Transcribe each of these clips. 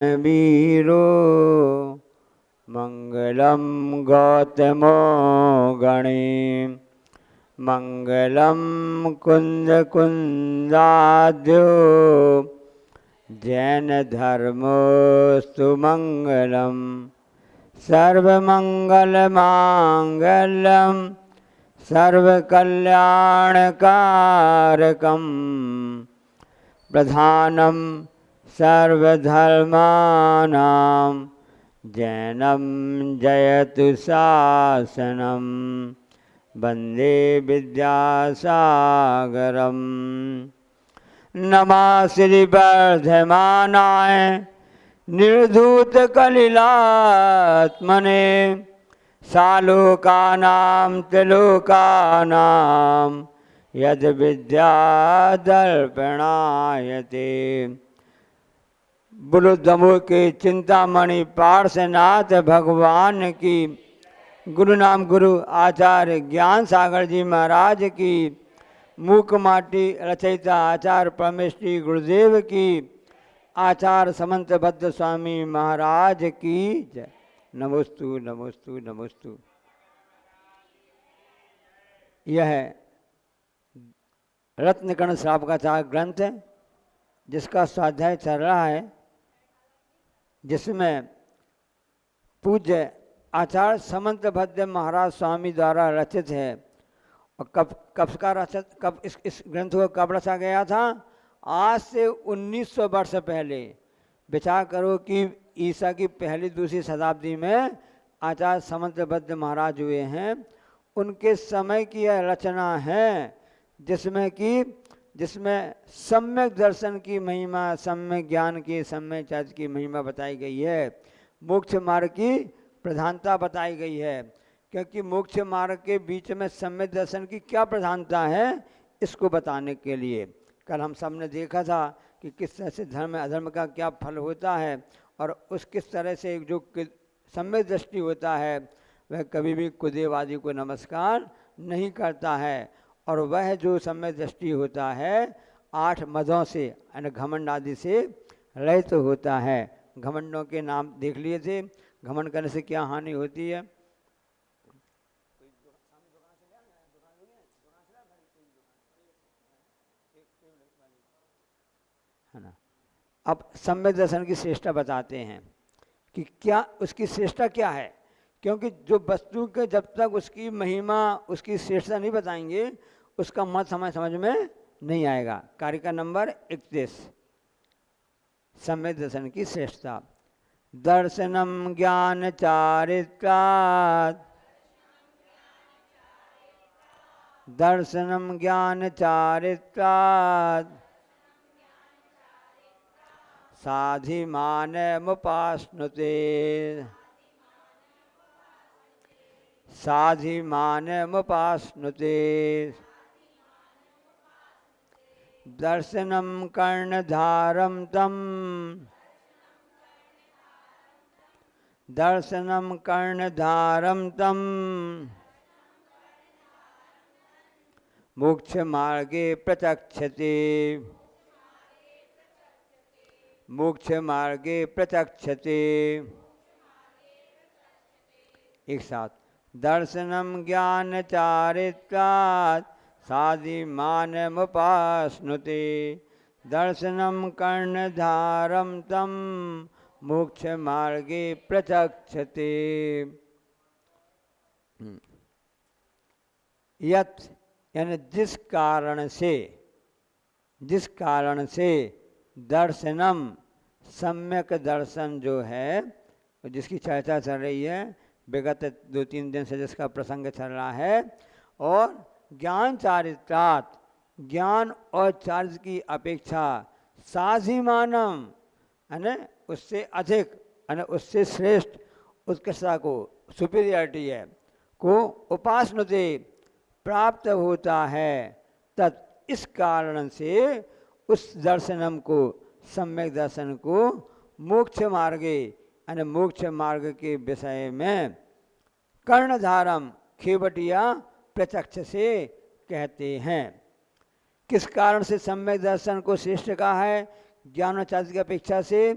वीरो मंगलम गौतमो गणे मंगलम कुंद कुंदाद्यो जैन धर्मोस्तु मंगलम सर्वमंगल मांगल्यम सर्वकल्याणकारकम प्रधानम सर्वधर्मानां जैनम जयतु शासनम वंदे विद्यासागरम नमः श्रीवर्धमानाय निर्धूतकलिलात्मने सालोकानां त्रिलोकानां यद विद्यादर्पणायते। बोलो दमोह के चिंतामणि पार्श्वनाथ भगवान की, गुरु नाम गुरु आचार्य ज्ञान सागर जी महाराज की, मूक माटी रचयिता आचार्य परमेश्वरी गुरुदेव की, आचार्य समंतबद्ध स्वामी महाराज की जय। नमोस्तु नमोस्तु नमोस्तु। यह रत्नकर्ण श्रावकाचार्य ग्रंथ है जिसका स्वाध्याय चल रहा है, जिसमें पूज्य आचार्य समंतबद्ध महाराज स्वामी द्वारा रचित है। और कब इस ग्रंथ को कब रचा गया था? आज से 1900 वर्ष पहले। विचार करो कि ईसा की पहली दूसरी शताब्दी में आचार्य समंतबद्ध महाराज हुए हैं। उनके समय की यह रचना है जिसमें सम्यक दर्शन की महिमा, सम्यक ज्ञान की, सम्यक चर्च की महिमा बताई गई है। मोक्ष मार्ग की प्रधानता बताई गई है, क्योंकि मोक्ष मार्ग के बीच में सम्यक दर्शन की क्या प्रधानता है, इसको बताने के लिए कल हम सब ने देखा था कि किस तरह से धर्म अधर्म का क्या फल होता है, और उस किस तरह से जो सम्यक दृष्टि होता है वह कभी भी कुदेवादी को नमस्कार नहीं करता है। और वह जो सम्यक दृष्टि होता है 8 मदों से यानी घमंड आदि से रहित होता है। घमंडों के नाम देख लिए थे, घमंड करने से क्या हानि होती है। है ना। अब सम्यक दर्शन की श्रेष्ठता बताते हैं कि क्या उसकी श्रेष्ठता क्या है, क्योंकि जो वस्तु के जब तक उसकी महिमा, उसकी श्रेष्ठता नहीं बताएंगे उसका मत समझ में नहीं आएगा। कारिका नंबर 31, सम्यक दर्शन की श्रेष्ठता। दर्शनम ज्ञान चारित्रात्, दर्शनम ज्ञान चारित्रात् साधिमानमुपाश्नुते, साधिमानमुपाश्नुते। दर्शनम कर्णधारम तम, दर्शनम कर्णधारम तम मोक्ष मार्गे प्रचक्षते, मोक्ष मार्गे प्रचक्षते। एक साथ। दर्शनम ज्ञान चारित्रात् साधिमानमुपाश्नुते, दर्शनम कर्णधारम तम मोक्ष मार्गे प्रचक्षते। यत् यानी जिस कारण से दर्शनम सम्यक दर्शन जो है, जिसकी चर्चा चल रही है विगत 2-3 दिन से, जिसका प्रसंग चल रहा है, और ज्ञान चारित्रात् ज्ञान और चार्ज की अपेक्षा साधिमानम यानी उससे अधिक यानी उससे श्रेष्ठ उत्कृष्टता को, सुपीरियरिटी है को उपासनते प्राप्त होता है। तत् इस कारण से उस दर्शनम को, सम्यक दर्शन को मोक्ष मार्गे यानी मोक्ष मार्ग के विषय में कर्णधारम खेवटिया प्रत्यक्ष से कहते हैं। किस कारण से सम्यक दर्शन को श्रेष्ठ कहा है ज्ञान और चार्ज की अपेक्षा से?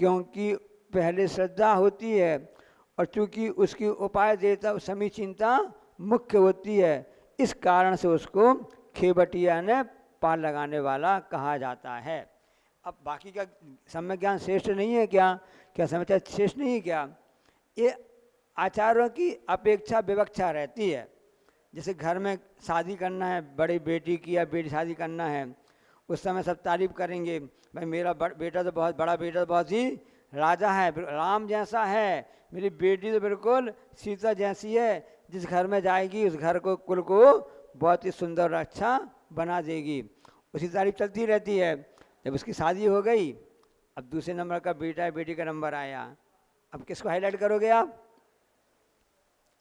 क्योंकि पहले श्रद्धा होती है और चूंकि उसकी उपाय देता समीचीनता मुख्य होती है, इस कारण से उसको खेवटिया ने पार लगाने वाला कहा जाता है। अब बाकी का सम्यक ज्ञान श्रेष्ठ नहीं है क्या? क्या समाचार श्रेष्ठ नहीं है क्या? ये आचार्यों की अपेक्षा विवक्षा रहती है। जैसे घर में शादी करना है, बड़ी बेटी की या बेटी शादी करना है, उस समय सब तारीफ करेंगे, भाई मेरा बेटा तो बहुत बड़ा, बेटा तो बहुत ही राजा है, राम जैसा है, मेरी बेटी तो बिल्कुल सीता जैसी है, जिस घर में जाएगी उस घर को कुल को बहुत ही सुंदर और अच्छा बना देगी। उसी तारीफ चलती रहती है। जब उसकी शादी हो गई, अब दूसरे नंबर का बेटा है, बेटी का नंबर आया, अब किसको हाईलाइट करोगे आप?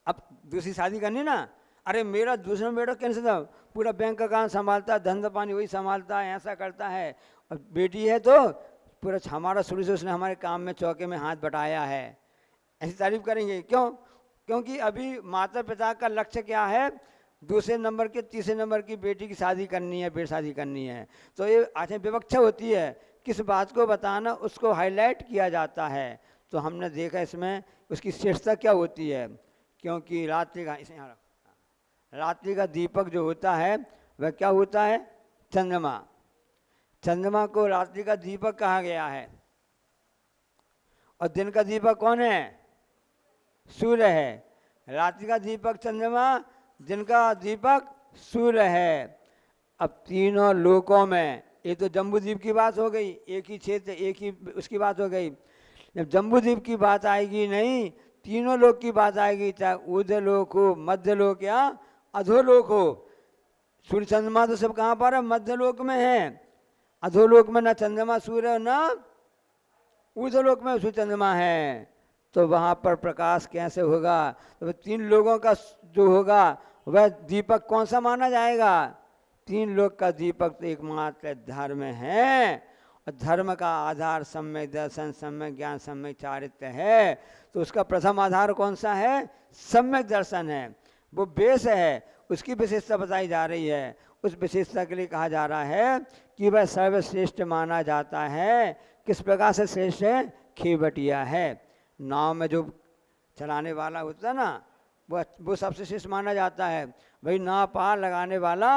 अब दूसरी शादी करनी ना, अरे मेरा दूसरा बेटा कैसे था, पूरा बैंक का काम संभालता है, धंधा पानी वही संभालता है, ऐसा करता है, और बेटी है तो पूरा हमारा शुरू से उसने हमारे काम में चौके में हाथ बटाया है, ऐसी तारीफ करेंगे। क्यों? क्योंकि अभी माता पिता का लक्ष्य क्या है, दूसरे नंबर के तीसरे नंबर की बेटी की शादी करनी है, बेटी शादी करनी है। तो ये आखिर विवक्षा होती है, किस बात को बताना उसको हाईलाइट किया जाता है। तो हमने देखा इसमें उसकी श्रेष्ठता क्या होती है, क्योंकि रात्रि का दीपक जो होता है वह क्या होता है? चंद्रमा। चंद्रमा को रात्रि का दीपक कहा गया है, और दिन का दीपक कौन है? सूर्य है। रात्रि का दीपक चंद्रमा, दिन का दीपक सूर्य है। अब तीनों लोकों में, ये तो जम्बूद्वीप की बात हो गई, एक ही क्षेत्र एक ही उसकी बात हो गई। जब जम्बूद्वीप की बात आएगी, नहीं तीनों लोक की बात आएगी, चाहे ऊर्ध्व लोक हो, मध्य लोक या अधोलोक हो। सूर्य चंद्रमा तो सब कहाँ पर है? मध्य लोक में है। अधोलोक में न चंद्रमा सूर्य न ऊर्ध्वलोक में सूर्य चंद्रमा है, तो वहाँ पर प्रकाश कैसे होगा? तो तीन लोगों का जो होगा वह दीपक कौन सा माना जाएगा? तीन लोग का दीपक तो एकमात्र धर्म है, और धर्म का आधार सम्यक दर्शन, सम्यक ज्ञान, सम्यक चारित्र्य है। तो उसका प्रथम आधार कौन सा है? सम्यक दर्शन है, वो बेस है, उसकी विशेषता बताई जा रही है। उस विशेषता के लिए कहा जा रहा है कि वह सर्वश्रेष्ठ माना जाता है। किस प्रकार से श्रेष्ठ है? खेवटिया है। नाव में जो चलाने वाला होता है ना, वो सबसे श्रेष्ठ माना जाता है। भाई नाव पार लगाने वाला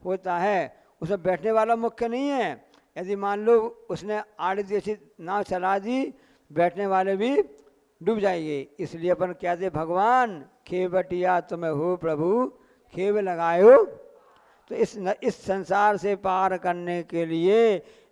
होता है, उसमें बैठने वाला मुख्य नहीं है। यदि मान लो उसने आड़ी जैसी नाव चला दी, बैठने वाले भी डूब जाएंगे। इसलिए अपन कहते भगवान खेवटिया तुम्हें हो प्रभु खेव लगायो। तो इस संसार से पार करने के लिए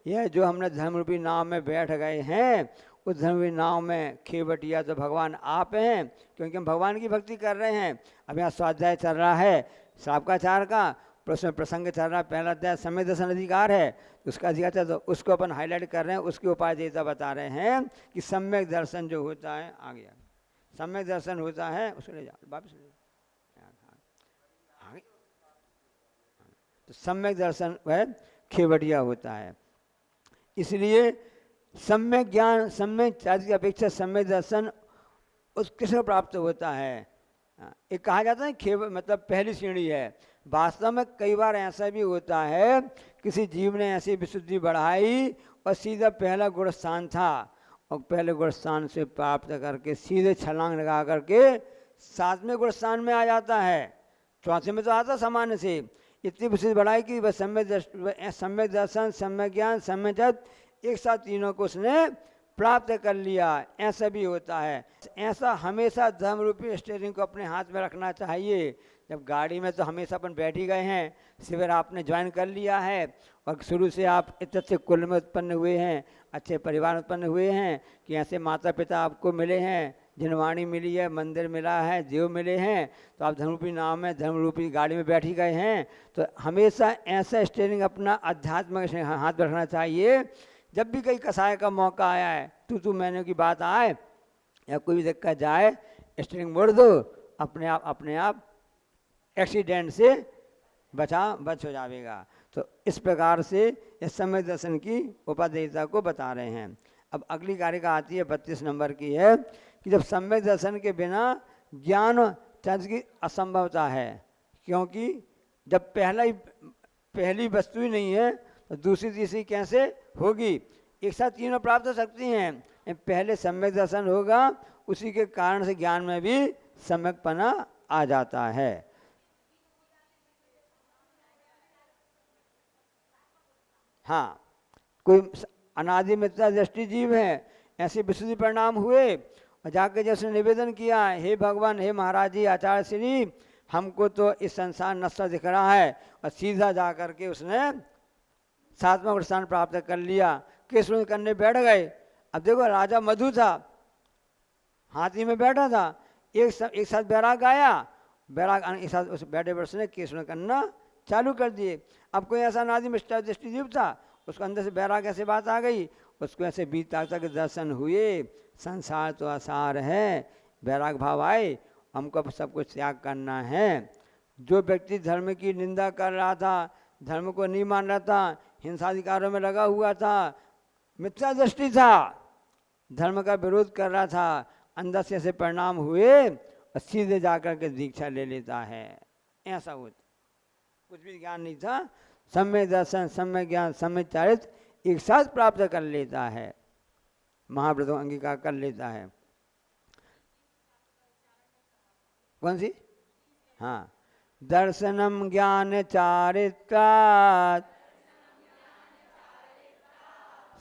यह जो हमने धर्मरूपी नाव में बैठ गए हैं, उस धर्मरूपी नाव में खेवटिया तो भगवान आप हैं, क्योंकि हम भगवान की भक्ति कर रहे हैं। अब यहाँ स्वाध्याय चल रहा है श्रावकाचार का, उसमें प्रसंग चल रहा है, पहला अध्याय सम्यक दर्शन अधिकार है, उसका अधिकार था, तो उसको अपन हाईलाइट कर रहे हैं, उसके उपाय देता बता रहे हैं कि सम्यक दर्शन जो होता है, आ गया सम्यक दर्शन होता है, उसको ले जाओ वापस ले जाओ। तो सम्यक दर्शन वह खेवटिया होता है। इसलिए सम्यक ज्ञान, सम्यक चारित्र की अपेक्षा सम्यक दर्शन उस किसको प्राप्त होता है? एक कहा जाता है खेव मतलब पहली श्रेणी है। वास्तव में कई बार ऐसा भी होता है, किसी जीव ने ऐसी विशुद्धि बढ़ाई और सीधा पहला गुण स्थान था, और पहले गुण स्थान से प्राप्त करके सीधे छलांग लगा करके 7वें गुण स्थान में आ जाता है। 4थे में तो आता सामान्य से, इतनी विशुद्धि बढ़ाई कि वह सम्यक दर्शन, सम्यक ज्ञान, सम्यक जप एक साथ तीनों को उसने प्राप्त कर लिया। ऐसा भी होता है। ऐसा हमेशा धर्म रूपी स्टीयरिंग को अपने हाथ में रखना चाहिए। जब गाड़ी में तो हमेशा अपन बैठ ही गए हैं, शिविर आपने ज्वाइन कर लिया है, और शुरू से आप इतने अच्छे कुल में उत्पन्न हुए हैं, अच्छे परिवार उत्पन्न हुए हैं कि ऐसे माता पिता आपको मिले हैं, जिनवाणी मिली है, मंदिर मिला है, देव मिले हैं, तो आप धर्मरूपी नाम में धर्मरूपी गाड़ी में बैठ ही गए हैं। तो हमेशा ऐसा स्टीयरिंग अपना अध्यात्म के हाथ में रखना चाहिए। जब भी कहीं कसाय का मौका आया है, तू मैंने की बात आए या कोई भी दिक्कत जाए, स्टीयरिंग मोड़ दो, अपने आप एक्सीडेंट से बच हो जाएगा। तो इस प्रकार से इस सम्यक दर्शन की उपादेयता को बता रहे हैं। अब अगली कारिका आती है 32 नंबर की है कि जब सम्यक दर्शन के बिना ज्ञान चर्च की असंभवता है, क्योंकि जब पहली वस्तु ही नहीं है तो दूसरी तीसरी कैसे होगी? एक साथ तीनों प्राप्त हो सकती हैं। पहले सम्यक दर्शन होगा, उसी के कारण से ज्ञान में भी सम्यकपना आ जाता है। हाँ, कोई अनादि मिथ्या दृष्टि जीव है, ऐसे विशुद्धि परिणाम हुए और जाकर जैसे निवेदन किया, हे भगवान, हे महाराज जी, आचार्य श्री, हमको तो इस संसार नश्वर दिख रहा है, और सीधा जा करके उसने सातवां स्थान प्राप्त कर लिया। कृष्ण करने बैठ गए। अब देखो, राजा मधु था, हाथी में बैठा था, एक साथ बैराग आया, बैराग एक साथ उस बैठे वर्ष ने कृष्ण करना चालू कर दिए। अब कोई ऐसा अनादि मिथ्या दृष्टि जीव था, उसको अंदर से बैराग ऐसे बात आ गई, उसको ऐसे बीता तक दर्शन हुए, संसार तो आसार है, बैराग भाव आए, हमको अब सब कुछ त्याग करना है। जो व्यक्ति धर्म की निंदा कर रहा था, धर्म को नहीं मान रहा था, हिंसाधिकारों में लगा हुआ था, मिथ्या दृष्टि था, धर्म का विरोध कर रहा था, अंदर से ऐसे परिणाम हुए और सीधे जाकर के दीक्षा ले लेता है। ऐसा होता, कुछ भी ज्ञान नहीं था, सम्यक दर्शन, सम्यक ज्ञान, सम्यक चारित्र एक साथ प्राप्त कर लेता है, महाव्रतों अंगीकार कर लेता है। कौन सी? हाँ, दर्शनम ज्ञान चारित्रात्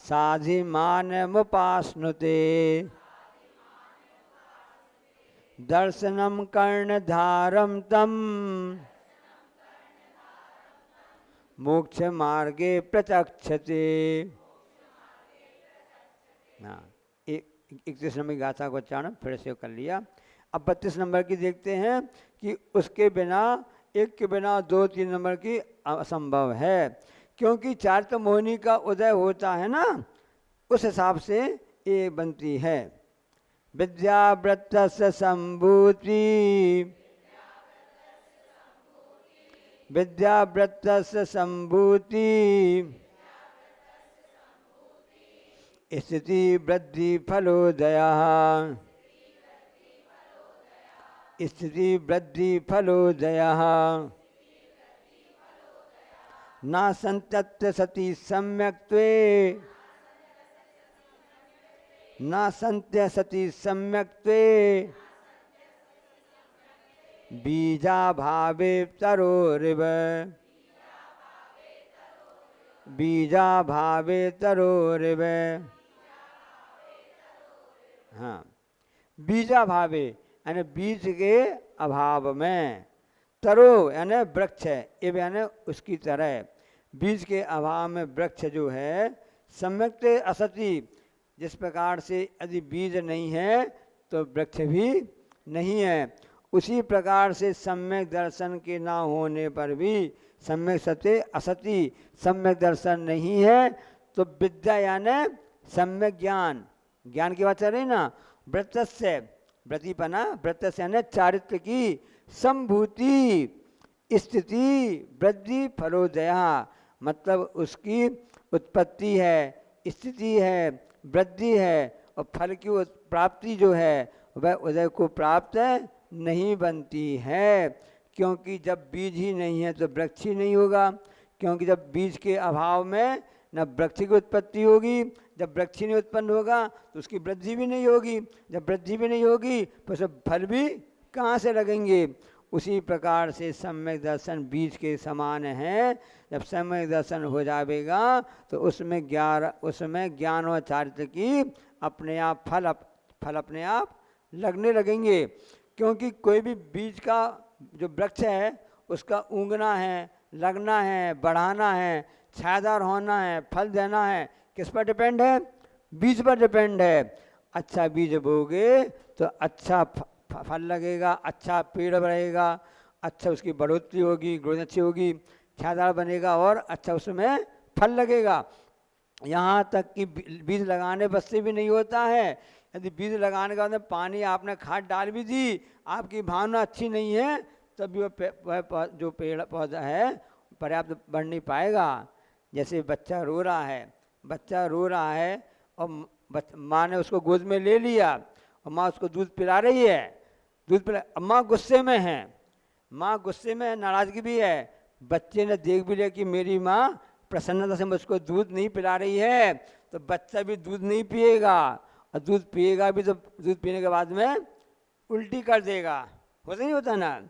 साधि मानमुपाश्नुते, दर्शनम कर्णधारम तम मोक्ष मार्गे प्रचक्षते। हाँ, 31 नंबर की गाथा को उच्चारण फिर से कर लिया। अब 32 नंबर की देखते हैं कि उसके बिना, एक के बिना 2, 3 नंबर की असंभव है, क्योंकि चारित्र मोहिनी का उदय होता है ना, उस हिसाब से ये बनती है। विद्याव्रतस्य संभूति, विद्याव्रतस्य संभूति, स्थिति वृद्धि फलोदयः, स्थिति वृद्धि फलोदयः, न संतत्य सति सम्यक्त्वे, न संत्य सति सम्यक्त्वे, बीजाभावे तरोरिव, बीजाभावे तरोरिव। हाँ, बीजाभावे यानी बीज के अभाव में, तरो यानी वृक्ष है, इव यानी उसकी तरह, बीज के अभाव में वृक्ष जो है, सम्यक असति, जिस प्रकार से यदि बीज नहीं है तो वृक्ष भी नहीं है, उसी प्रकार से सम्यक दर्शन के ना होने पर भी, सम्यक सत्य असति, सम्यक दर्शन नहीं है तो विद्या यानी सम्यक ज्ञान, ज्ञान की बात चल रही ना, व्रतस्य, व्रतिपना, व्रतस्य यानी चारित्र की संभूति, स्थिति वृद्धि फलोदया, मतलब उसकी उत्पत्ति है, स्थिति है, वृद्धि है, और फल की प्राप्ति जो है वह उदय को प्राप्त नहीं बनती है, क्योंकि जब बीज ही नहीं है तो वृक्ष ही नहीं होगा, क्योंकि जब बीज के अभाव में न वृक्ष की उत्पत्ति होगी, जब वृक्ष नहीं उत्पन्न होगा तो उसकी वृद्धि भी नहीं होगी, जब वृद्धि भी नहीं होगी तो सब फल भी कहाँ से लगेंगे। उसी प्रकार से सम्यक दर्शन बीज के समान है, जब सम्यक दर्शन हो जाएगा तो उसमें ज्ञान और चारित्र की अपने आप फल अपने आप लगने लगेंगे, क्योंकि कोई भी बीज का जो वृक्ष है उसका उगना है, लगना है, बढ़ाना है, छायादार होना है, फल देना है, किस पर डिपेंड है? बीज पर डिपेंड है। अच्छा बीज बोगे तो अच्छा फल लगेगा, अच्छा पेड़ बढ़ेगा, अच्छा उसकी बढ़ोतरी होगी, ग्रोथ अच्छी होगी, छायादार बनेगा और अच्छा उसमें फल लगेगा। यहाँ तक कि बीज लगाने बस से भी नहीं होता है, यदि बीज लगाने के बाद पानी आपने खाद डाल भी दी, आपकी भावना अच्छी नहीं है, तभी वह जो पेड़ पौधा है पर्याप्त बढ़ नहीं पाएगा। जैसे बच्चा रो रहा है और माँ ने उसको गोद में ले लिया और माँ उसको दूध पिला रही है, माँ गुस्से में है, नाराज़गी भी है, बच्चे ने देख भी लिया कि मेरी माँ प्रसन्नता से मुझको दूध नहीं पिला रही है, तो बच्चा भी दूध नहीं पिएगा और दूध पिएगा भी तो दूध पीने के बाद में उल्टी कर देगा, होता नहीं होता ना।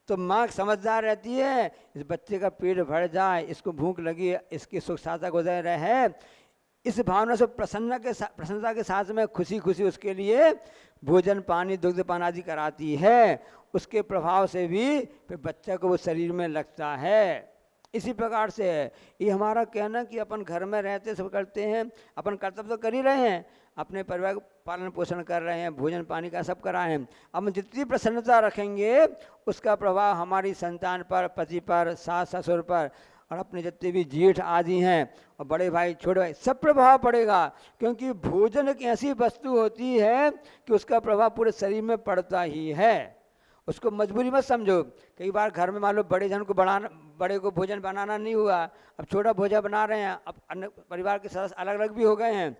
तो माँ समझदार रहती है, इस बच्चे का पेट भर जाए, इसको भूख लगी, इसकी सुख साधक हो जाए रहे, इस भावना से प्रसन्नता के साथ में खुशी खुशी उसके लिए भोजन पानी दुग्ध पान आदि कराती है। उसके प्रभाव से भी फिर बच्चे को वो शरीर में लगता है। इसी प्रकार से है ये हमारा कहना कि अपन घर में रहते सब करते हैं, अपन कर्तव्य तो कर ही रहे हैं, अपने परिवार को पालन पोषण कर रहे हैं, भोजन पानी का सब करा है। अब जितनी प्रसन्नता रखेंगे उसका प्रभाव हमारी संतान पर, पति पर, सास ससुर पर और अपने जितने भी जेठ आदि हैं और बड़े भाई छोटे भाई सब प्रभाव पड़ेगा। क्योंकि भोजन एक ऐसी वस्तु होती है कि उसका प्रभाव पूरे शरीर में पड़ता ही है। उसको मजबूरी मत समझो। कई बार घर में मान लो बड़े को भोजन बनाना नहीं हुआ, अब छोटा भोजन बना रहे हैं, अब अन्य परिवार के सदस्य अलग अलग भी हो गए हैं,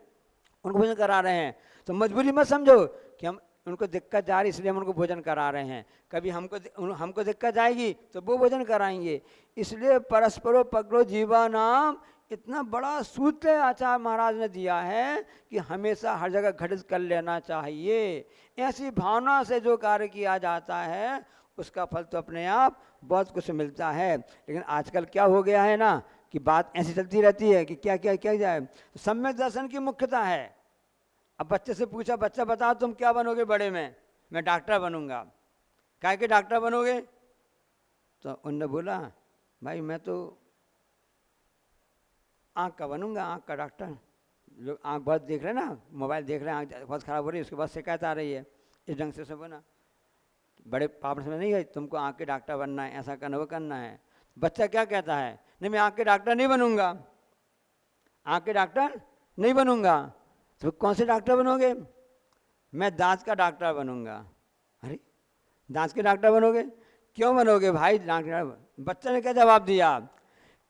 उनको भोजन करा रहे हैं, तो मजबूरी मत समझो कि हम उनको दिक्कत जा रही इसलिए हम उनको भोजन करा रहे हैं। कभी हमको दिक्कत आएगी तो वो भोजन कराएंगे। इसलिए परस्परो पकड़ो जीवानाम इतना बड़ा सूत्र आचार्य महाराज ने दिया है कि हमेशा हर जगह घटित कर लेना चाहिए। ऐसी भावना से जो कार्य किया जाता है उसका फल तो अपने आप बहुत कुछ मिलता है। लेकिन आजकल क्या हो गया है ना कि बात ऐसी चलती रहती है कि क्या क्या क्या जाए। तो सम्यक दर्शन की मुख्यता है। अब बच्चे से पूछा, बच्चा बताओ तुम क्या बनोगे बड़े में? मैं डॉक्टर बनूंगा। काय के डॉक्टर बनोगे? तो उनने बोला भाई मैं तो आँख का बनूंगा, आँख का डॉक्टर। लोग आँख बहुत देख रहे हैं ना, मोबाइल देख रहे हैं, आँख बहुत ख़राब हो रही है, उसके बाद शिकायत आ रही है, इस ढंग से बना। बड़े पाप समझ नहीं है तुमको आँख के डॉक्टर बनना है, ऐसा करना वो करना है। बच्चा क्या कहता है? नहीं मैं आँख के डॉक्टर नहीं बनूंगा, आँख के डॉक्टर नहीं बनूंगा। तो कौन से डॉक्टर बनोगे? मैं दांत का डॉक्टर बनूंगा। अरे दांत के डॉक्टर बनोगे? क्यों बनोगे भाई डॉक्टर? बच्चे ने क्या जवाब दिया?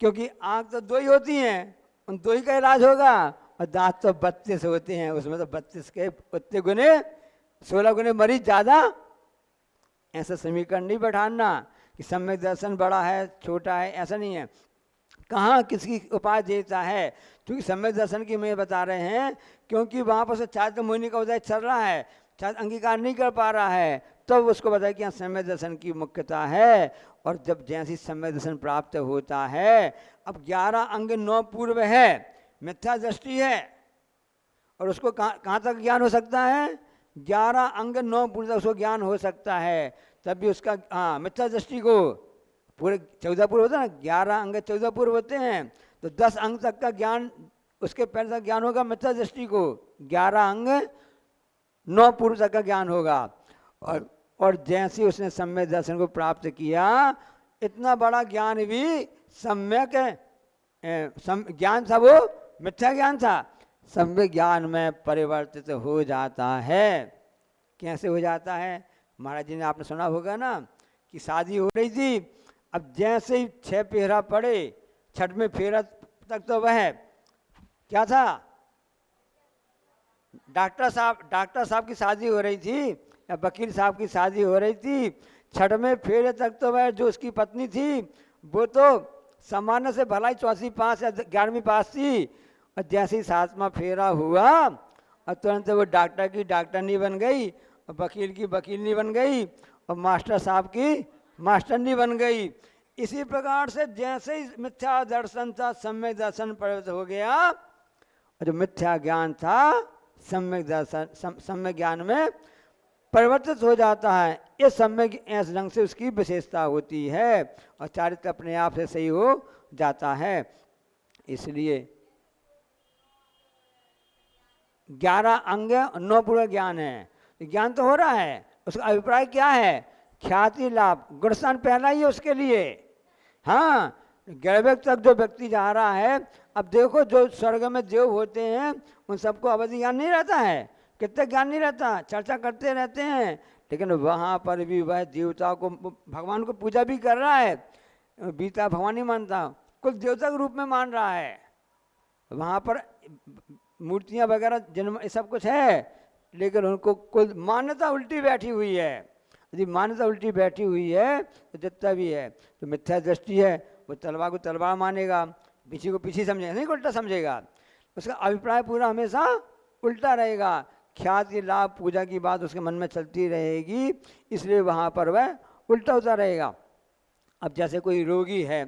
क्योंकि आँख तो दो ही होती हैं, उन दो ही का इलाज होगा, और दांत तो 32 होते हैं, उसमें तो 32 के उतने गुने 16 गुने मरीज ज़्यादा। ऐसा समीकरण नहीं बैठाना कि सम्यक दर्शन बड़ा है छोटा है, ऐसा नहीं है। कहाँ किसकी उपाय देता है? क्योंकि सम्यक दर्शन की मैं बता रहे हैं क्योंकि वहाँ पर से चारित्र मुनि का उदय चल रहा है, शायद अंगीकार नहीं कर पा रहा है, तब तो उसको बताया कि यहाँ सम्यक दर्शन की मुख्यता है। और जब जैसी सम्यक दर्शन प्राप्त होता है, अब 11 अंग 9 पूर्व है, मिथ्या दृष्टि है, और उसको कहाँ तक ज्ञान हो सकता है? 11 अंग 9 पूर्व तक उसको ज्ञान हो सकता है। तब भी उसका मिथ्या दृष्टि को पूरे 14 पूर्व होता है ना, 11 अंग 14 पूर्व होते हैं, तो 10 अंग तक का ज्ञान उसके पहले तक ज्ञान होगा मिथ्या दृष्टि को, 11 अंग 9 पूर्व तक का ज्ञान होगा। और जैसे उसने सम्यक दर्शन को प्राप्त किया, इतना बड़ा ज्ञान भी सम्यक ज्ञान था, वो मिथ्या ज्ञान था, सम्यक ज्ञान में परिवर्तित हो जाता है। कैसे हो जाता है? महाराज जी ने आपने सुना होगा ना कि शादी हो रही थी, अब जैसे ही 6 फेरा पड़े, 6वें फेरा तक तो वह क्या था, डॉक्टर साहब की शादी हो रही थी या वकील साहब की शादी हो रही थी। 6वें फेरे तक तो वह जो उसकी पत्नी थी वो तो सामान्य से भलाई 4वीं पास या 11वीं पास थी, और जैसे ही 7वां फेरा हुआ और तुरंत वो डॉक्टर की डॉक्टरनी बन गई, और वकील की वकीलनी बन गई, और मास्टर साहब की मास्टरनी बन गई। इसी प्रकार से जैसे ही मिथ्या दर्शन था सम्यक दर्शन परिवर्तित हो गया, और जो मिथ्या ज्ञान था सम्यक दर्शन सम्यक ज्ञान में परिवर्तित हो जाता है। ये सम्यक ऐसे ढंग से उसकी विशेषता होती है, और चारित्र अपने आप से सही हो जाता है। इसलिए 11 अंग 9 पूर्व ज्ञान है, ज्ञान तो हो रहा है, उसका अभिप्राय क्या है? ख्याति लाभ गुणस्थान पहला ही है उसके लिए। हाँ, गर्भक तक जो व्यक्ति जा रहा है, अब देखो जो स्वर्ग में देव होते हैं उन सबको अवधि ज्ञान नहीं रहता है, कितने ज्ञान नहीं रहता, चर्चा करते रहते हैं, लेकिन वहाँ पर भी वह देवता को भगवान को पूजा भी कर रहा है, बीता भगवान नहीं मानता, कुल देवता के रूप में मान रहा है। वहाँ पर मूर्तियाँ वगैरह जन्म सब कुछ है, लेकिन उनको कुल मान्यता उल्टी बैठी हुई है। यदि मान्यता उल्टी बैठी हुई है तो जितना भी है तो मिथ्या दृष्टि है, वो तलवार को तलवार मानेगा, पीछे को पीछे समझेगा, नहीं उल्टा समझेगा, उसका अभिप्राय पूरा हमेशा उल्टा रहेगा। ख्याति लाभ पूजा की बात उसके मन में चलती रहेगी, इसलिए वहाँ पर वह उल्टा होता रहेगा। अब जैसे कोई रोगी है,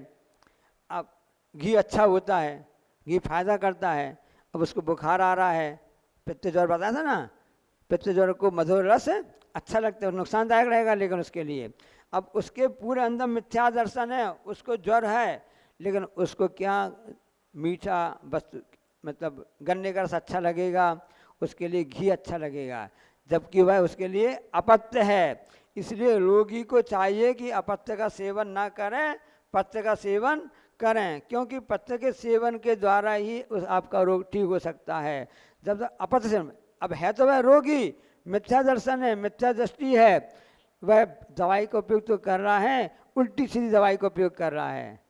अब घी अच्छा होता है, घी फायदा करता है, अब उसको बुखार आ रहा है, पित्त ज्वर बताया था ना, पित्त ज्वर को मधुर रस अच्छा लगता है, नुकसानदायक रहेगा लेकिन उसके लिए। अब उसके पूरे अंदर मिथ्या दर्शन है, उसको ज्वर है, लेकिन उसको क्या मीठा वस्तु मतलब गन्ने का रस अच्छा लगेगा, उसके लिए घी अच्छा लगेगा, जबकि वह उसके लिए अपत्य है। इसलिए रोगी को चाहिए कि अपत्य का सेवन ना करें, पत्य का सेवन करें, क्योंकि पत्य के सेवन के द्वारा ही उस आपका रोग ठीक हो सकता है। जब तक अपत्य सेवन, अब है तो वह रोगी, मिथ्या दर्शन है, मिथ्या दृष्टि है, वह दवाई का उपयोग तो कर रहा है, उल्टी सीधी दवाई का उपयोग कर रहा है,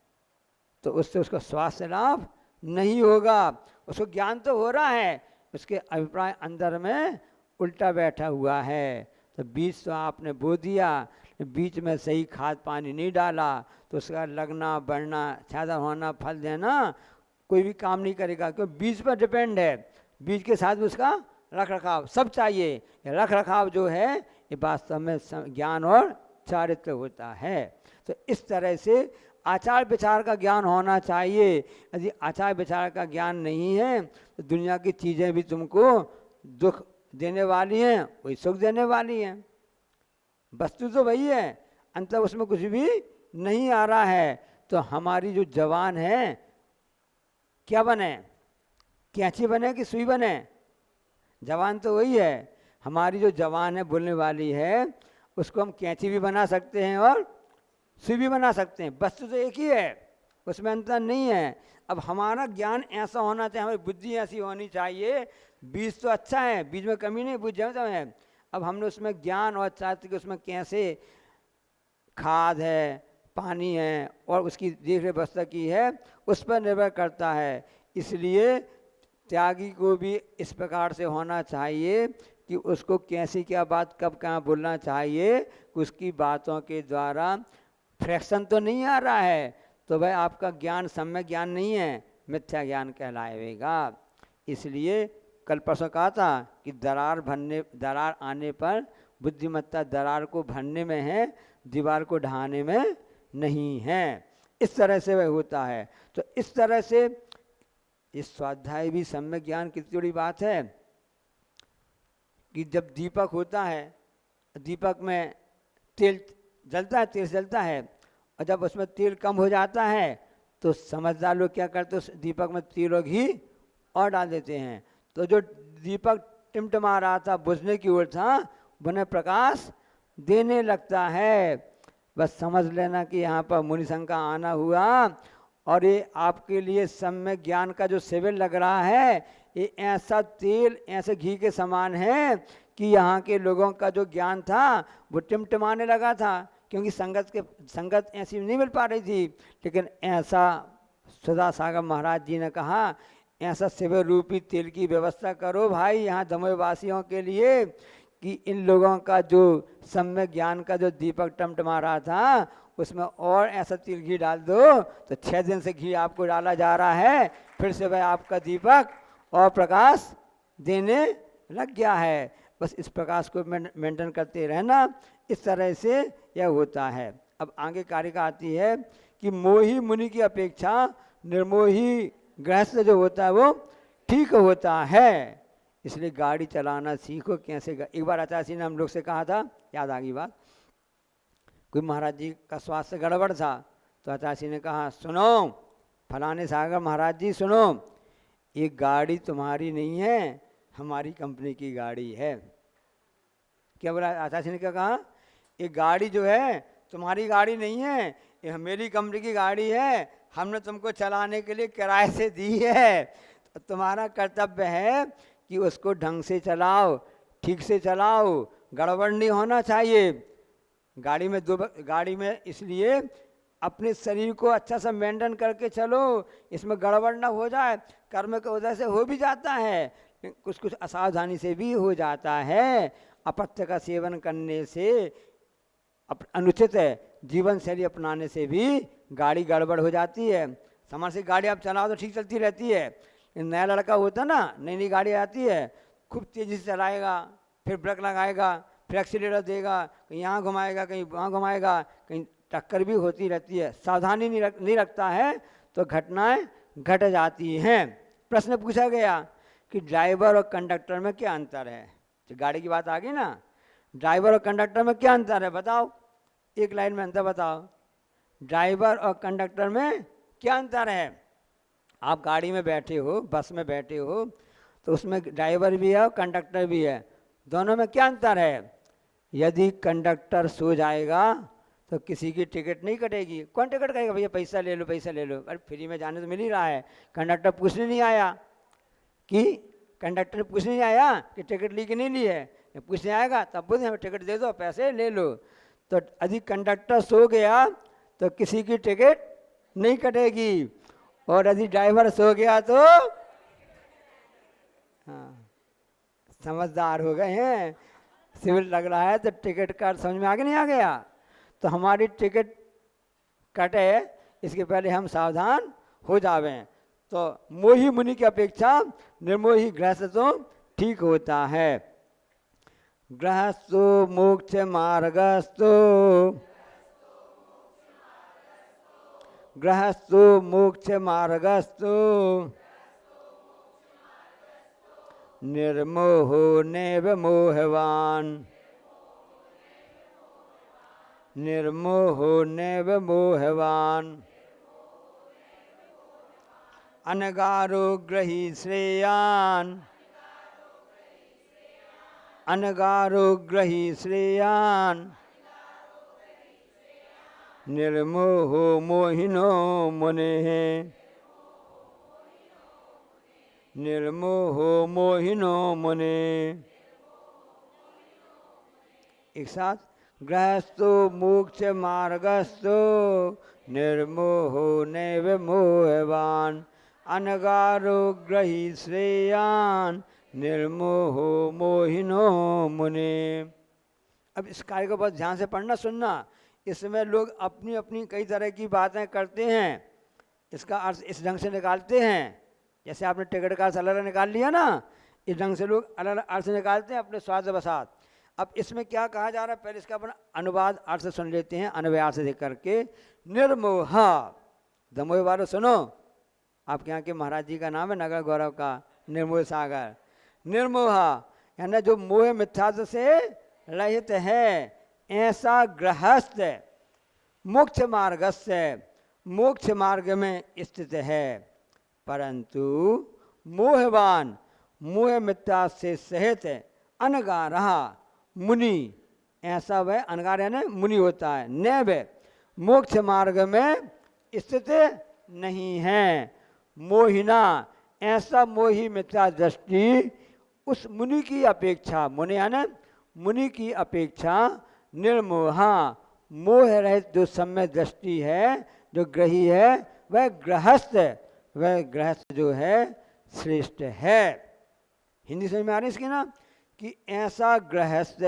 तो उससे उसको स्वास्थ्य लाभ नहीं होगा। उसको ज्ञान तो हो रहा है, उसके अभिप्राय अंदर में उल्टा बैठा हुआ है। तो बीज तो आपने बो दिया, बीज में सही खाद पानी नहीं डाला, तो उसका लगना बढ़ना छादा होना फल देना कोई भी काम नहीं करेगा, क्योंकि बीज पर डिपेंड है। बीज के साथ उसका रख रखाव सब चाहिए। ये रख रखाव जो है ये वास्तव में ज्ञान और चारित्र होता है। तो इस तरह से आचार विचार का ज्ञान होना चाहिए। यदि आचार विचार का ज्ञान नहीं है तो दुनिया की चीज़ें भी तुमको दुख देने वाली हैं, वही सुख देने वाली हैं। वस्तु तो वही है, अंतर उसमें कुछ भी नहीं आ रहा है। तो हमारी जो जवान है क्या बने, कैंची बने कि सुई बने? जवान तो वही है। हमारी जो जवान है बोलने वाली है, उसको हम कैंची भी बना सकते हैं और सुई भी बना सकते हैं। वस्तु तो एक ही है, उसमें अंतर नहीं है। अब हमारा ज्ञान ऐसा होना चाहिए, हमारी बुद्धि ऐसी होनी चाहिए। बीज तो अच्छा है, बीज में कमी नहीं, बुझ जाता है। अब हमने उसमें ज्ञान और चाहते कि उसमें कैसे खाद है, पानी है और उसकी देख रेख व्यवस्था की है, उस पर निर्भर करता है। इसलिए त्यागी को भी इस प्रकार से होना चाहिए कि उसको कैसी क्या बात कब कहाँ बोलना चाहिए, उसकी बातों के द्वारा फ्रैक्शन तो नहीं आ रहा है, तो भाई आपका ज्ञान सम्यक ज्ञान नहीं है, मिथ्या ज्ञान कहलाएगा। इसलिए कल परसों कहा था कि दरार आने पर बुद्धिमत्ता दरार को भरने में है, दीवार को ढहाने में नहीं है। इस तरह से वह होता है। तो इस तरह से इस स्वाध्याय भी सम्यक ज्ञान कितनी बड़ी बात है कि जब दीपक होता है, दीपक में तेल जलता है, तेल जलता है, और जब उसमें तेल कम हो जाता है तो समझदार लोग क्या करते हैं, उस दीपक में तेल और घी और डाल देते हैं। तो जो दीपक टिमटिमा रहा था, बुझने की ओर था, उन्हें प्रकाश देने लगता है। बस समझ लेना कि यहाँ पर मुनि संघ का आना हुआ और ये आपके लिए सम्यक ज्ञान का जो सेवन लग रहा है, ये ऐसा तेल ऐसे घी के समान है कि यहाँ के लोगों का जो ज्ञान था वो टिमटिमाने लगा था, क्योंकि संगत ऐसी नहीं मिल पा रही थी। लेकिन ऐसा सुधा सागर महाराज जी ने कहा, ऐसा शिव रूपी तेल की व्यवस्था करो भाई यहाँ दमोह वासियों के लिए, कि इन लोगों का जो सम्यक ज्ञान का जो दीपक टमटमा रहा था उसमें और ऐसा तेल घी डाल दो, तो 6 दिन से घी आपको डाला जा रहा है, फिर से भाई आपका दीपक और प्रकाश देने लग गया है। बस इस प्रकाश को मेंटेन करते रहना, इस तरह से यह होता है। अब आगे कारिका आती है कि मोही मुनि की अपेक्षा निर्मोही गृहस्थ जो होता है वो ठीक होता है। इसलिए गाड़ी चलाना सीखो कैसे। एक बार आचार्य ने हम लोग से कहा था, याद आ गई बात, कोई महाराज जी का स्वास्थ्य गड़बड़ था, तो आचार्य ने कहा सुनो फलाने सागर महाराज जी सुनो, ये गाड़ी तुम्हारी नहीं है, हमारी कंपनी की गाड़ी है। क्या बोला आचार्य ने, क्या कहा, ये गाड़ी जो है तुम्हारी गाड़ी नहीं है, ये मेरी कंपनी की गाड़ी है, हमने तुमको चलाने के लिए किराए से दी है। तो तुम्हारा कर्तव्य है कि उसको ढंग से चलाओ, ठीक से चलाओ, गड़बड़ नहीं होना चाहिए। गाड़ी में इसलिए अपने शरीर को अच्छा सा मेंटेन करके चलो, इसमें गड़बड़ ना हो जाए। कर्म की वजह से हो भी जाता है, कुछ कुछ असावधानी से भी हो जाता है। अपत्य का सेवन करने से, अनुचित जीवन शैली अपनाने से भी गाड़ी गड़बड़ हो जाती है। समझ से गाड़ी आप चलाओ तो ठीक चलती रहती है। नया लड़का होता ना, नई नई गाड़ी आती है खूब तेज़ी से चलाएगा, फिर ब्रेक लगाएगा, फिर एक्सीलरेटर देगा, कहीं यहाँ घुमाएगा, कहीं वहाँ घुमाएगा, कहीं टक्कर भी होती रहती है। सावधानी नहीं रखता है तो घटनाएं घट जाती हैं। प्रश्न पूछा गया कि ड्राइवर और कंडक्टर में क्या अंतर है। तो गाड़ी की बात आ गई ना, ड्राइवर और कंडक्टर में क्या अंतर है बताओ, एक लाइन में अंतर बताओ। ड्राइवर और कंडक्टर में क्या अंतर है। आप गाड़ी में बैठे हो, बस में बैठे हो, तो उसमें ड्राइवर भी है और कंडक्टर भी है, दोनों में क्या अंतर है। यदि कंडक्टर सो जाएगा तो किसी की टिकट नहीं कटेगी। कौन टिकट कटेगा, भैया पैसा ले लो, पैसा ले लो। अरे फ्री में जाने तो मिल ही रहा है। कंडक्टर पूछने नहीं आया कि कंडक्टर पूछने नहीं आया कि टिकट ली कि नहीं ली है, पूछने आएगा तब बोलते हमें टिकट दे दो, पैसे ले लो। तो यदि कंडक्टर सो गया तो किसी की टिकट नहीं कटेगी, और यदि ड्राइवर सो गया तो हाँ, समझदार हो गए हैं, सिविल लग रहा है तो टिकट का समझ में आगे नहीं आ गया। तो हमारी टिकट कटे इसके पहले हम सावधान हो जावें। तो मोही मुनि की अपेक्षा निर्मोही गृहस्थ तो ठीक होता है। गृहस्थो मोक्ष मार्गस्थो, गृहस्थो मोक्ष मार्गस्थो, निर्मोहो नैव मोहवान, निर्मोहो नैव मोहवान। अनगारो ग्रही श्रेयान, अनगारो ग्रही श्रेयान, निर्मोहो मोहिनो मुनेः, निर्मोहो मोहिनो मुने। एक साथ, गृहस्थो मोक्ष मार्गस्थो, निर्मोहो नैव मोहवान, अनगारो ग्रही श्रेयान, निर्मोहो मोहिनो मुने। अब इस कार्य को बहुत ध्यान से पढ़ना सुनना। इसमें लोग अपनी अपनी कई तरह की बातें करते हैं, इसका अर्थ इस ढंग से निकालते हैं। जैसे आपने टिकट का अर्थ अलग निकाल लिया ना, इस ढंग से लोग अलग अलग अर्थ निकालते हैं अपने स्वाद वसात। अब इसमें क्या कहा जा रहा है, पहले इसका अपना अनुवाद अर्थ सुन लेते हैं, अन्वय अर्थ देख करके। निर्मोहा, दमोह वालों सुनो, आपके यहाँ के महाराज जी का नाम है नगर गौरव का, निर्मोह सागर। निर्मोहा यानी जो मोह मिथ्या से रहित है, ऐसा गृहस्थ मोक्ष मार्ग से मोक्ष मार्ग में स्थित है। परंतु मोहवान, मोह मिथ्या से सहित अनगारः मुनि, ऐसा वह अनगार यानी मुनि होता है, नैव मोक्ष मार्ग में स्थित नहीं है। मोहिना, ऐसा मोही मिथ्या दृष्टि उस मुनि की अपेक्षा, मुनि यानी मुनि की अपेक्षा निर्मोहा, मोह रहित जो सम्यक दृष्टि है, जो ग्रही है, वह गृहस्थ जो है श्रेष्ठ है। हिंदी समझ में आ रही इसकी ना, कि ऐसा गृहस्थ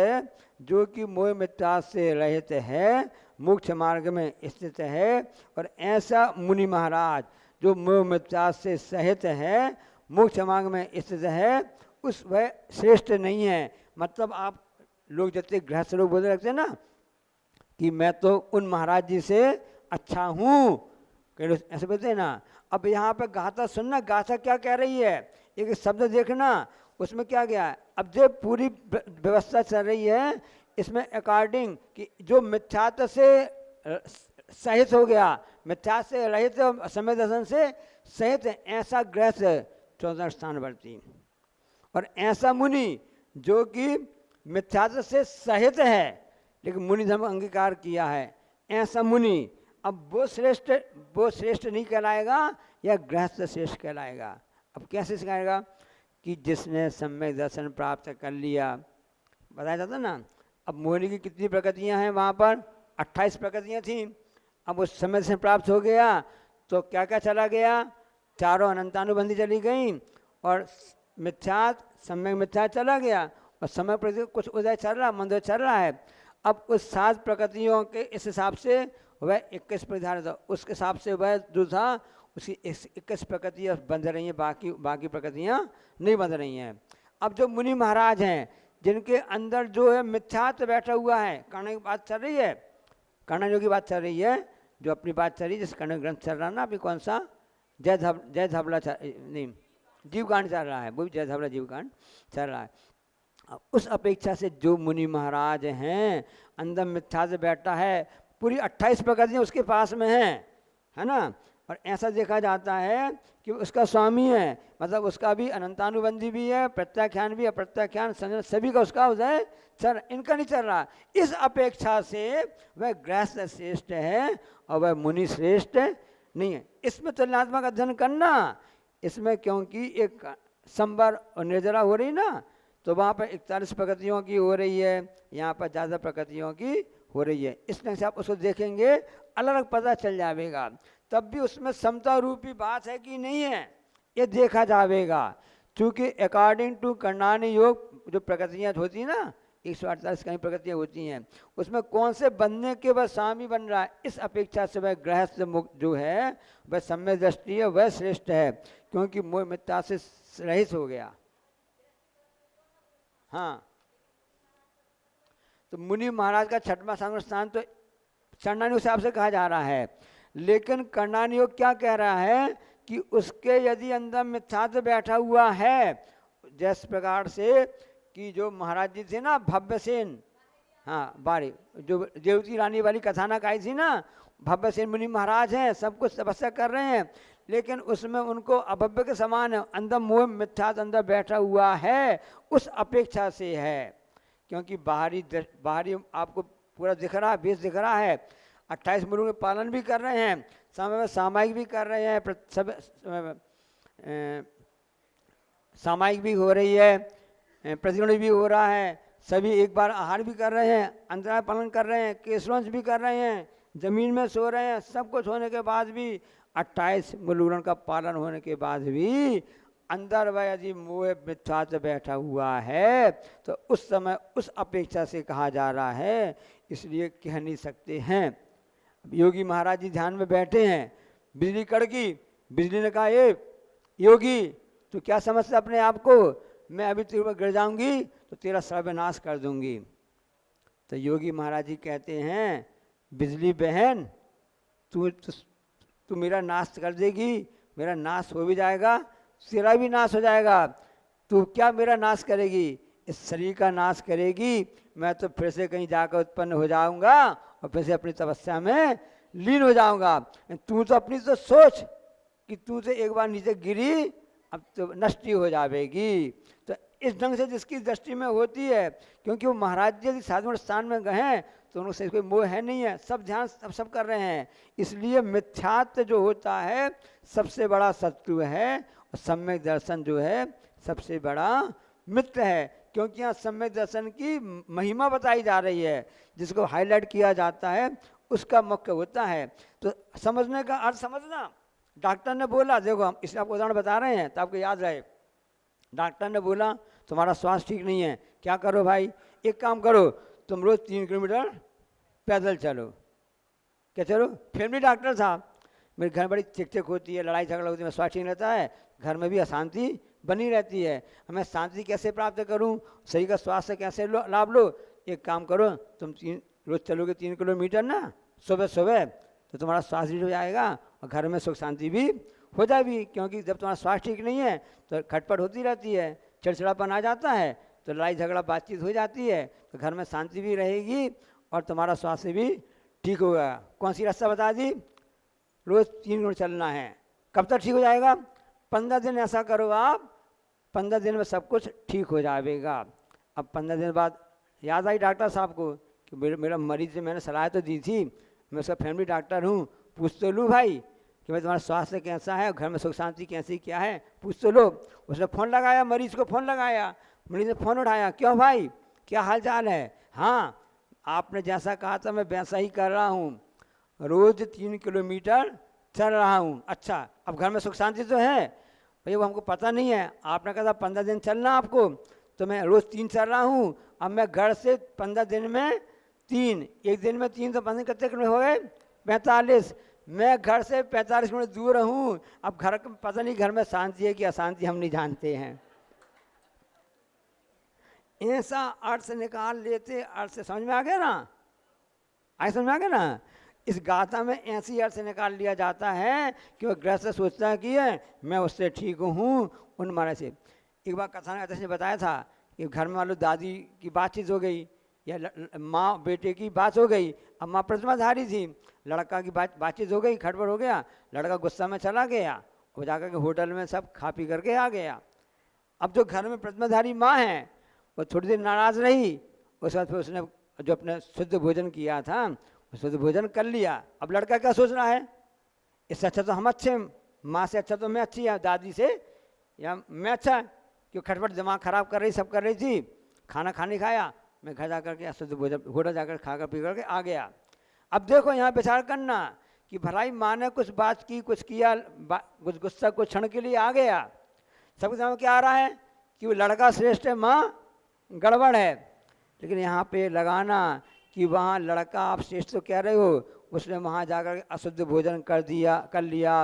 जो कि मोह मिथ्या से रहित है, मोक्ष मार्ग में स्थित है, और ऐसा मुनि महाराज जो मोह मिथ्या से सहित है, मोक्ष मार्ग में स्थित है, उस वह श्रेष्ठ नहीं है। मतलब आप लोग जितने गृहस्थ लोग बोलते रखते हैं ना कि मैं तो उन महाराज जी से अच्छा हूँ, कई लोग ऐसे बोलते हैं ना। अब यहाँ पे गाथा सुनना, गाथा क्या कह रही है, एक शब्द देखना उसमें क्या गया है। अब जो पूरी व्यवस्था चल रही है इसमें अकॉर्डिंग कि जो मिथ्यात्व से सहित हो गया, मिथ्या से रहित समय दर्शन से सहित, ऐसा गृहस्थ 14 स्थानवर्ती, और ऐसा मुनि जो कि मिथ्यात्व से सहित है लेकिन मुनि धर्म अंगीकार किया है, ऐसा मुनि। अब वो श्रेष्ठ नहीं कहलाएगा या गृहस्थ श्रेष्ठ कहलाएगा। अब कैसे सिखाएगा कि जिसने सम्यक दर्शन प्राप्त कर लिया, बताया जाता ना। अब मोहिनी की कितनी प्रकृतियां हैं वहाँ पर, 28 प्रकृतियां थीं। अब उस समय से प्राप्त हो गया तो क्या क्या चला गया, चारों अनंतानुबंधी चली गई, और सम्यक मिथ्या चला गया, और समय प्रति कुछ उदय चल रहा, मंदोदय चल रहा है। अब उस 7 प्रकृतियों के इस हिसाब से वह 21 प्रधान था, उसके हिसाब से वह जो था उसकी 21 प्रकृतियाँ बंध रही हैं, बाकी प्रकृतियाँ नहीं बंध रही हैं। अब जो मुनि महाराज हैं जिनके अंदर जो है मिथ्यात्व बैठा हुआ है, कर्ण की बात चल रही है, कर्ण जो की बात चल रही है, जो अपनी बात चल रही है, जिस कर्ण ग्रंथ चल रहा ना अभी, कौन सा, जय धबला नहीं, जीवकांड चल रहा है, वो भी जय धबला जीवकांड चल रहा है। उस अपेक्षा से जो मुनि महाराज हैं अंदर मिथ्यात्व बैठा है, पूरी 28 प्रकृतियाँ उसके पास में हैं, है ना। और ऐसा देखा जाता है कि उसका स्वामी है, मतलब उसका भी अनंतानुबंधी भी है, प्रत्याख्यान भी, अप्रत्याख्यान संजन सभी का उसका उदय चल, इनका नहीं चल रहा। इस अपेक्षा से वह गृहस्थ श्रेष्ठ है और वह मुनि श्रेष्ठ नहीं है। इसमें तुलनात्मक अध्ययन करना, इसमें क्योंकि एक संवर और निर्जरा हो रही ना, तो वहाँ पर 41 प्रकृतियों की हो रही है, यहाँ पर ज़्यादा प्रकृतियों की हो रही है। इस तरह से आप उसको देखेंगे अलग अलग पता चल जाएगा, तब भी उसमें समता रूपी बात है कि नहीं है ये देखा जाएगा। क्योंकि अकॉर्डिंग टू कर्णानि योग जो प्रकृतियाँ होती हैं ना, 148 कई प्रकृतियाँ होती हैं, उसमें कौन से बनने के वह स्वामी बन रहा है, इस अपेक्षा से वह गृहस्थ मुक्त जो है वह सम्यक दृष्टि है, वह श्रेष्ठ है, क्योंकि मोह मिथ्या से रहित हो गया। हाँ, तो मुनि महाराज का छठवां साधन स्थान तो कर्णानि योग हिसाब से कहा जा रहा है, लेकिन कर्णानि योग क्या कह रहा है कि उसके यदि अंदर मिथ्यात्व बैठा हुआ है, जिस प्रकार से कि जो महाराज जी थे ना भव्यसेन, हाँ बारी जो देवती रानी वाली कथानक आई थी ना, भव्यसेन मुनि महाराज हैं, सब कुछ तपस्या कर रहे हैं, लेकिन उसमें उनको अभव्य के समान है, अंदर मोह मिथ्यात्व अंदर बैठा हुआ है, उस अपेक्षा से है। क्योंकि बाहरी आपको पूरा दिख रहा है, बेस दिख रहा है, 28 मुलुक में पालन भी कर रहे हैं, समय में सामायिक भी कर रहे हैं, सब सामायिक भी हो रही है, प्रतिगुण भी हो रहा है, सभी एक बार आहार भी कर रहे हैं, अंतराय पालन कर रहे हैं, केशवंश भी कर रहे हैं, जमीन में सो रहे हैं, सब कुछ होने के बाद भी 28 मुलुगन का पालन होने के बाद भी अंदर वह यदि मोह मिथ्यात्व बैठा हुआ है, तो उस समय उस अपेक्षा से कहा जा रहा है, इसलिए कह नहीं सकते हैं। योगी महाराज जी ध्यान में बैठे हैं, बिजली कड़की, बिजली ने कहा ये योगी तो क्या समझता अपने आप को, मैं अभी तेरे ऊपर गिर जाऊंगी तो तेरा सर्वनाश कर दूंगी। तो योगी महाराज जी कहते हैं बिजली बहन तू मेरा नाश कर देगी, मेरा नाश हो भी जाएगा, तेरा भी नाश हो जाएगा, तू क्या मेरा नाश करेगी, इस शरीर का नाश करेगी, मैं तो फिर से कहीं जाकर उत्पन्न हो जाऊंगा और फिर से अपनी तपस्या में लीन हो जाऊंगा। तू तो अपनी तो सोच कि तू तो एक बार नीचे गिरी अब तो नष्ट हो जाएगी। तो इस ढंग से जिसकी दृष्टि में होती है, क्योंकि वो महाराज जी साधु स्थान में गए हैं तो उनसे कोई मोह है नहीं है, सब ध्यान सब कर रहे हैं, इसलिए मिथ्यात्व जो होता है सबसे बड़ा शत्रु है और सम्यक दर्शन जो है सबसे बड़ा मित्र है। क्योंकि यहाँ सम्यक दर्शन की महिमा बताई जा रही है, जिसको हाईलाइट किया जाता है उसका मुख्य होता है। तो समझने का अर्थ समझना, डॉक्टर ने बोला, देखो हम इसे आपको उदाहरण बता रहे हैं तो आपको याद रहे, डॉक्टर ने बोला तुम्हारा स्वास्थ्य ठीक नहीं है, क्या करो भाई, एक काम करो तुम रोज 3 किलोमीटर पैदल चलो। क्या चलो, फैमिली डॉक्टर था, मेरे घर बड़ी चिक चिक होती है, लड़ाई झगड़ा होती है, मैं स्वास्थ्य ठीक रहता है, घर में भी अशांति बनी रहती है, हमें शांति कैसे प्राप्त करूं, सही का स्वास्थ्य कैसे लाभ लो, एक काम करो तुम रोज चलोगे 3 किलोमीटर ना सुबह सुबह, तो तुम्हारा स्वास्थ्य भी हो जाएगा और घर में सुख शांति भी हो जाएगी। क्योंकि जब तुम्हारा स्वास्थ्य ठीक नहीं है तो खटपट होती रहती है, चिड़चिड़ापन आ जाता है, तो लड़ाई झगड़ा बातचीत हो जाती है, तो घर में शांति भी रहेगी और तुम्हारा स्वास्थ्य भी ठीक होगा। कौन सी रास्ता बता दी, रोज 3 किलोमीटर चलना है। कब तक ठीक हो जाएगा, 15 दिन ऐसा करो आप, 15 दिन में सब कुछ ठीक हो जाएगा। अब 15 दिन बाद याद आई डॉक्टर साहब को कि मेरा मरीज से मैंने सलाह तो दी थी, मैं उसका फैमिली डॉक्टर हूँ, पूछ तो लूँ भाई कि भाई तुम्हारा स्वास्थ्य कैसा है, घर में सुख शांति कैसी क्या है, पूछ तो लो। उसने फ़ोन लगाया, मरीज को फ़ोन लगाया, मरीज ने फ़ोन उठाया, क्यों भाई क्या हाल चाल है, हाँ आपने जैसा कहा था मैं वैसा ही कर रहा हूँ, रोज़ 3 किलोमीटर चल रहा हूँ। अच्छा अब घर में सुख शांति तो है, भैया वो हमको पता नहीं है, आपने कहा था 15 दिन चलना आपको, तो मैं रोज़ 3 चल रहा हूँ, अब मैं घर से 15 दिन में 3, एक दिन में 3 तो 15 कितने किलोमीटर हो गए 45, मैं घर से 45 किलोमीटर दूर हूँ। अब घर पता नहीं घर में शांति है कि अशांति हम नहीं जानते हैं। ऐसा अर्थ निकाल लेते, अर्थ से समझ में आ गया ना, आए समझ में आ गया ना। इस गाथा में ऐसी अर्थ से निकाल लिया जाता है कि वो गृहस्थ सोचता है कि मैं उससे ठीक हूँ उन मारे से। एक बार कथानक ने बताया था कि घर में मानो दादी की बातचीत हो गई या माँ बेटे की बात हो गई। अब माँ प्रतिमाधारी थी, लड़का की बातचीत हो गई, खड़बड़ हो गया, लड़का गुस्सा में चला गया, वो जाकर के होटल में सब खा पी करके आ गया। अब जो घर में प्रतिमाधारी माँ है वो थोड़ी देर नाराज़ रही, उसके बाद फिर उसने जो अपने शुद्ध भोजन किया था शुद्ध भोजन कर लिया। अब लड़का क्या सोच रहा है, इससे अच्छा तो हम अच्छे, माँ से अच्छा तो मैं अच्छी है, दादी से या मैं अच्छा, क्यों खटपट दिमाग खराब कर रही, सब कर रही थी, खाना खाने खाया, मैं घर जाकर के शुद्ध भोजन होटल जाकर खाकर पी करके आ गया। अब देखो यहाँ विचार करना कि भलाई माँ ने कुछ बात की, कुछ किया, कुछ गुस्सा कुछ क्षण के लिए आ गया, सबके सामने क्या आ रहा है कि वो लड़का श्रेष्ठ है, माँ गड़बड़ है। लेकिन यहाँ पे लगाना कि वहाँ लड़का आप श्रेष्ठ तो कह रहे हो, उसने वहाँ जाकर अशुद्ध भोजन कर लिया,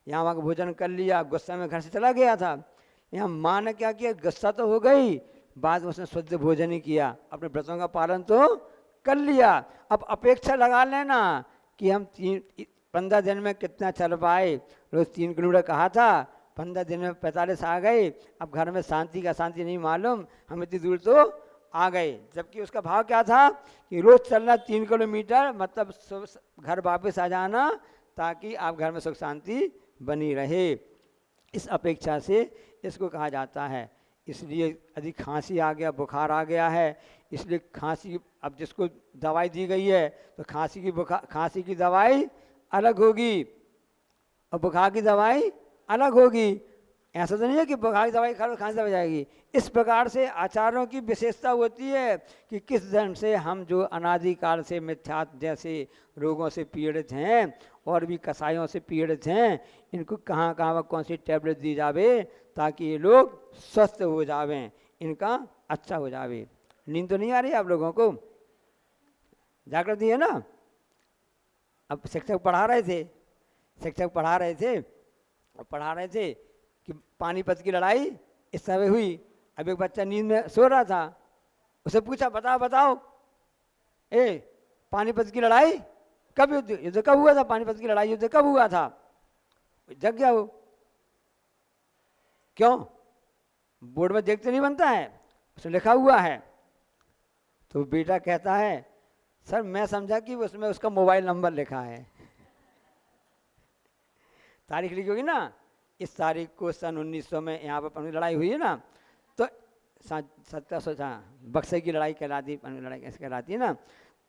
यहाँ वहाँ भोजन कर लिया, गुस्सा में घर से चला गया था। यहाँ माँ ने क्या किया, गुस्सा तो हो गई, बाद में उसने शुद्ध भोजन ही किया, अपने व्रतों का पालन तो कर लिया। अब अपेक्षा लगा लेना कि हम 15 दिन में कितना चल पाए, रोज़ 3 किलोमीटर कहा था, 15 दिन में 45 आ गए, अब घर में शांति का शांति नहीं मालूम, हम इतनी दूर तो आ गए। जबकि उसका भाव क्या था कि रोज़ चलना 3 किलोमीटर, मतलब घर वापस आ जाना ताकि आप घर में सुख शांति बनी रहे। इस अपेक्षा से इसको कहा जाता है। इसलिए यदि खांसी आ गया, बुखार आ गया है, इसलिए खांसी, अब जिसको दवाई दी गई है तो खांसी की दवाई अलग होगी और बुखार की दवाई अलग होगी। ऐसा तो नहीं है कि बुखार की दवाई खा लो खांसी दवाई जाएगी। इस प्रकार से आचार्यों की विशेषता होती है कि किस ढंग से हम जो अनादिकाल से मिथ्यात्व जैसे रोगों से पीड़ित हैं और भी कसायों से पीड़ित हैं, इनको कहाँ कहाँ कौन सी टैबलेट दी जावे ताकि ये लोग स्वस्थ हो जावें, इनका अच्छा हो जावे। नींद तो नहीं आ रही आप लोगों को, जागृति है ना। अब शिक्षक पढ़ा रहे थे कि पानीपत की लड़ाई इस समय हुई। अब एक बच्चा नींद में सो रहा था, उसे पूछा बताओ पानीपत की लड़ाई कब युद्ध कब हुआ था, पानीपत की लड़ाई युद्ध कब हुआ था। जग गया वो, क्यों, बोर्ड में देखते नहीं बनता है, उसमें लिखा हुआ है। तो बेटा कहता है सर मैं समझा कि उसमें उसका मोबाइल नंबर लिखा है, तारीख लिखी होगी ना, इस तारीख को सन 1900 में यहाँ पर अपनी लड़ाई हुई है ना, तो 1700 बक्सर की लड़ाई कहलाती, लड़ाई कैसे कहलाती है ना।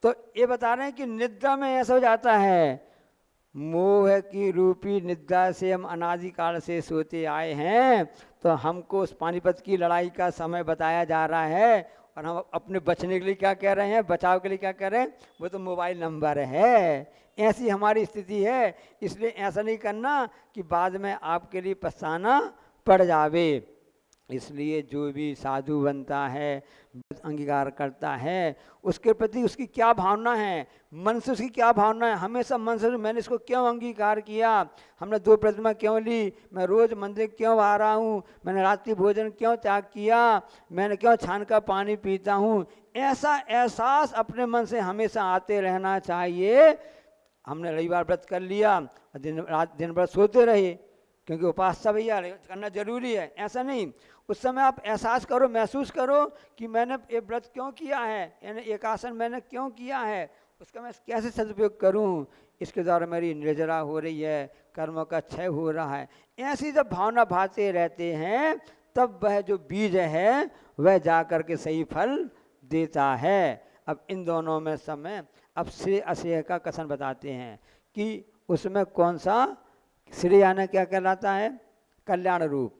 तो ये बता रहे हैं कि निद्रा में ऐसा हो जाता है, मोह की रूपी निद्रा से हम अनादिकाल से सोते आए हैं। तो हमको उस पानीपत की लड़ाई का समय बताया जा रहा है और हम अपने बचने के लिए क्या कह रहे हैं, बचाव के लिए क्या कह रहे हैं, वो तो मोबाइल नंबर है। ऐसी हमारी स्थिति है। इसलिए ऐसा नहीं करना कि बाद में आपके लिए पछताना पड़ जावे। इसलिए जो भी साधु बनता है, अंगीकार करता है, उसके प्रति उसकी क्या भावना है, मन से उसकी क्या भावना है, हमेशा मन से मैंने इसको क्यों अंगीकार किया, हमने 2 प्रतिमा क्यों ली, मैं रोज़ मंदिर क्यों आ रहा हूँ, मैंने रात्रि भोजन क्यों त्याग किया, मैंने क्यों छान का पानी पीता हूँ, ऐसा एहसास अपने मन से हमेशा आते रहना चाहिए। हमने रविवार व्रत कर लिया, दिन भर सोते रहे, क्योंकि उपासना भैया करना जरूरी है, ऐसा नहीं। उस समय आप एहसास करो, महसूस करो कि मैंने ये व्रत क्यों किया है, यानी एक आसन मैंने क्यों किया है, उसका मैं कैसे सदुपयोग करूं, इसके द्वारा मेरी निर्जरा हो रही है, कर्मों का क्षय हो रहा है। ऐसी जब भावना भाते रहते हैं तब वह जो बीज है वह जा कर के सही फल देता है। अब इन दोनों में समय, अब श्रेय अश्रेय का कथन बताते हैं कि उसमें कौन सा श्रेय यानी क्या कहलाता है, कल्याण रूप,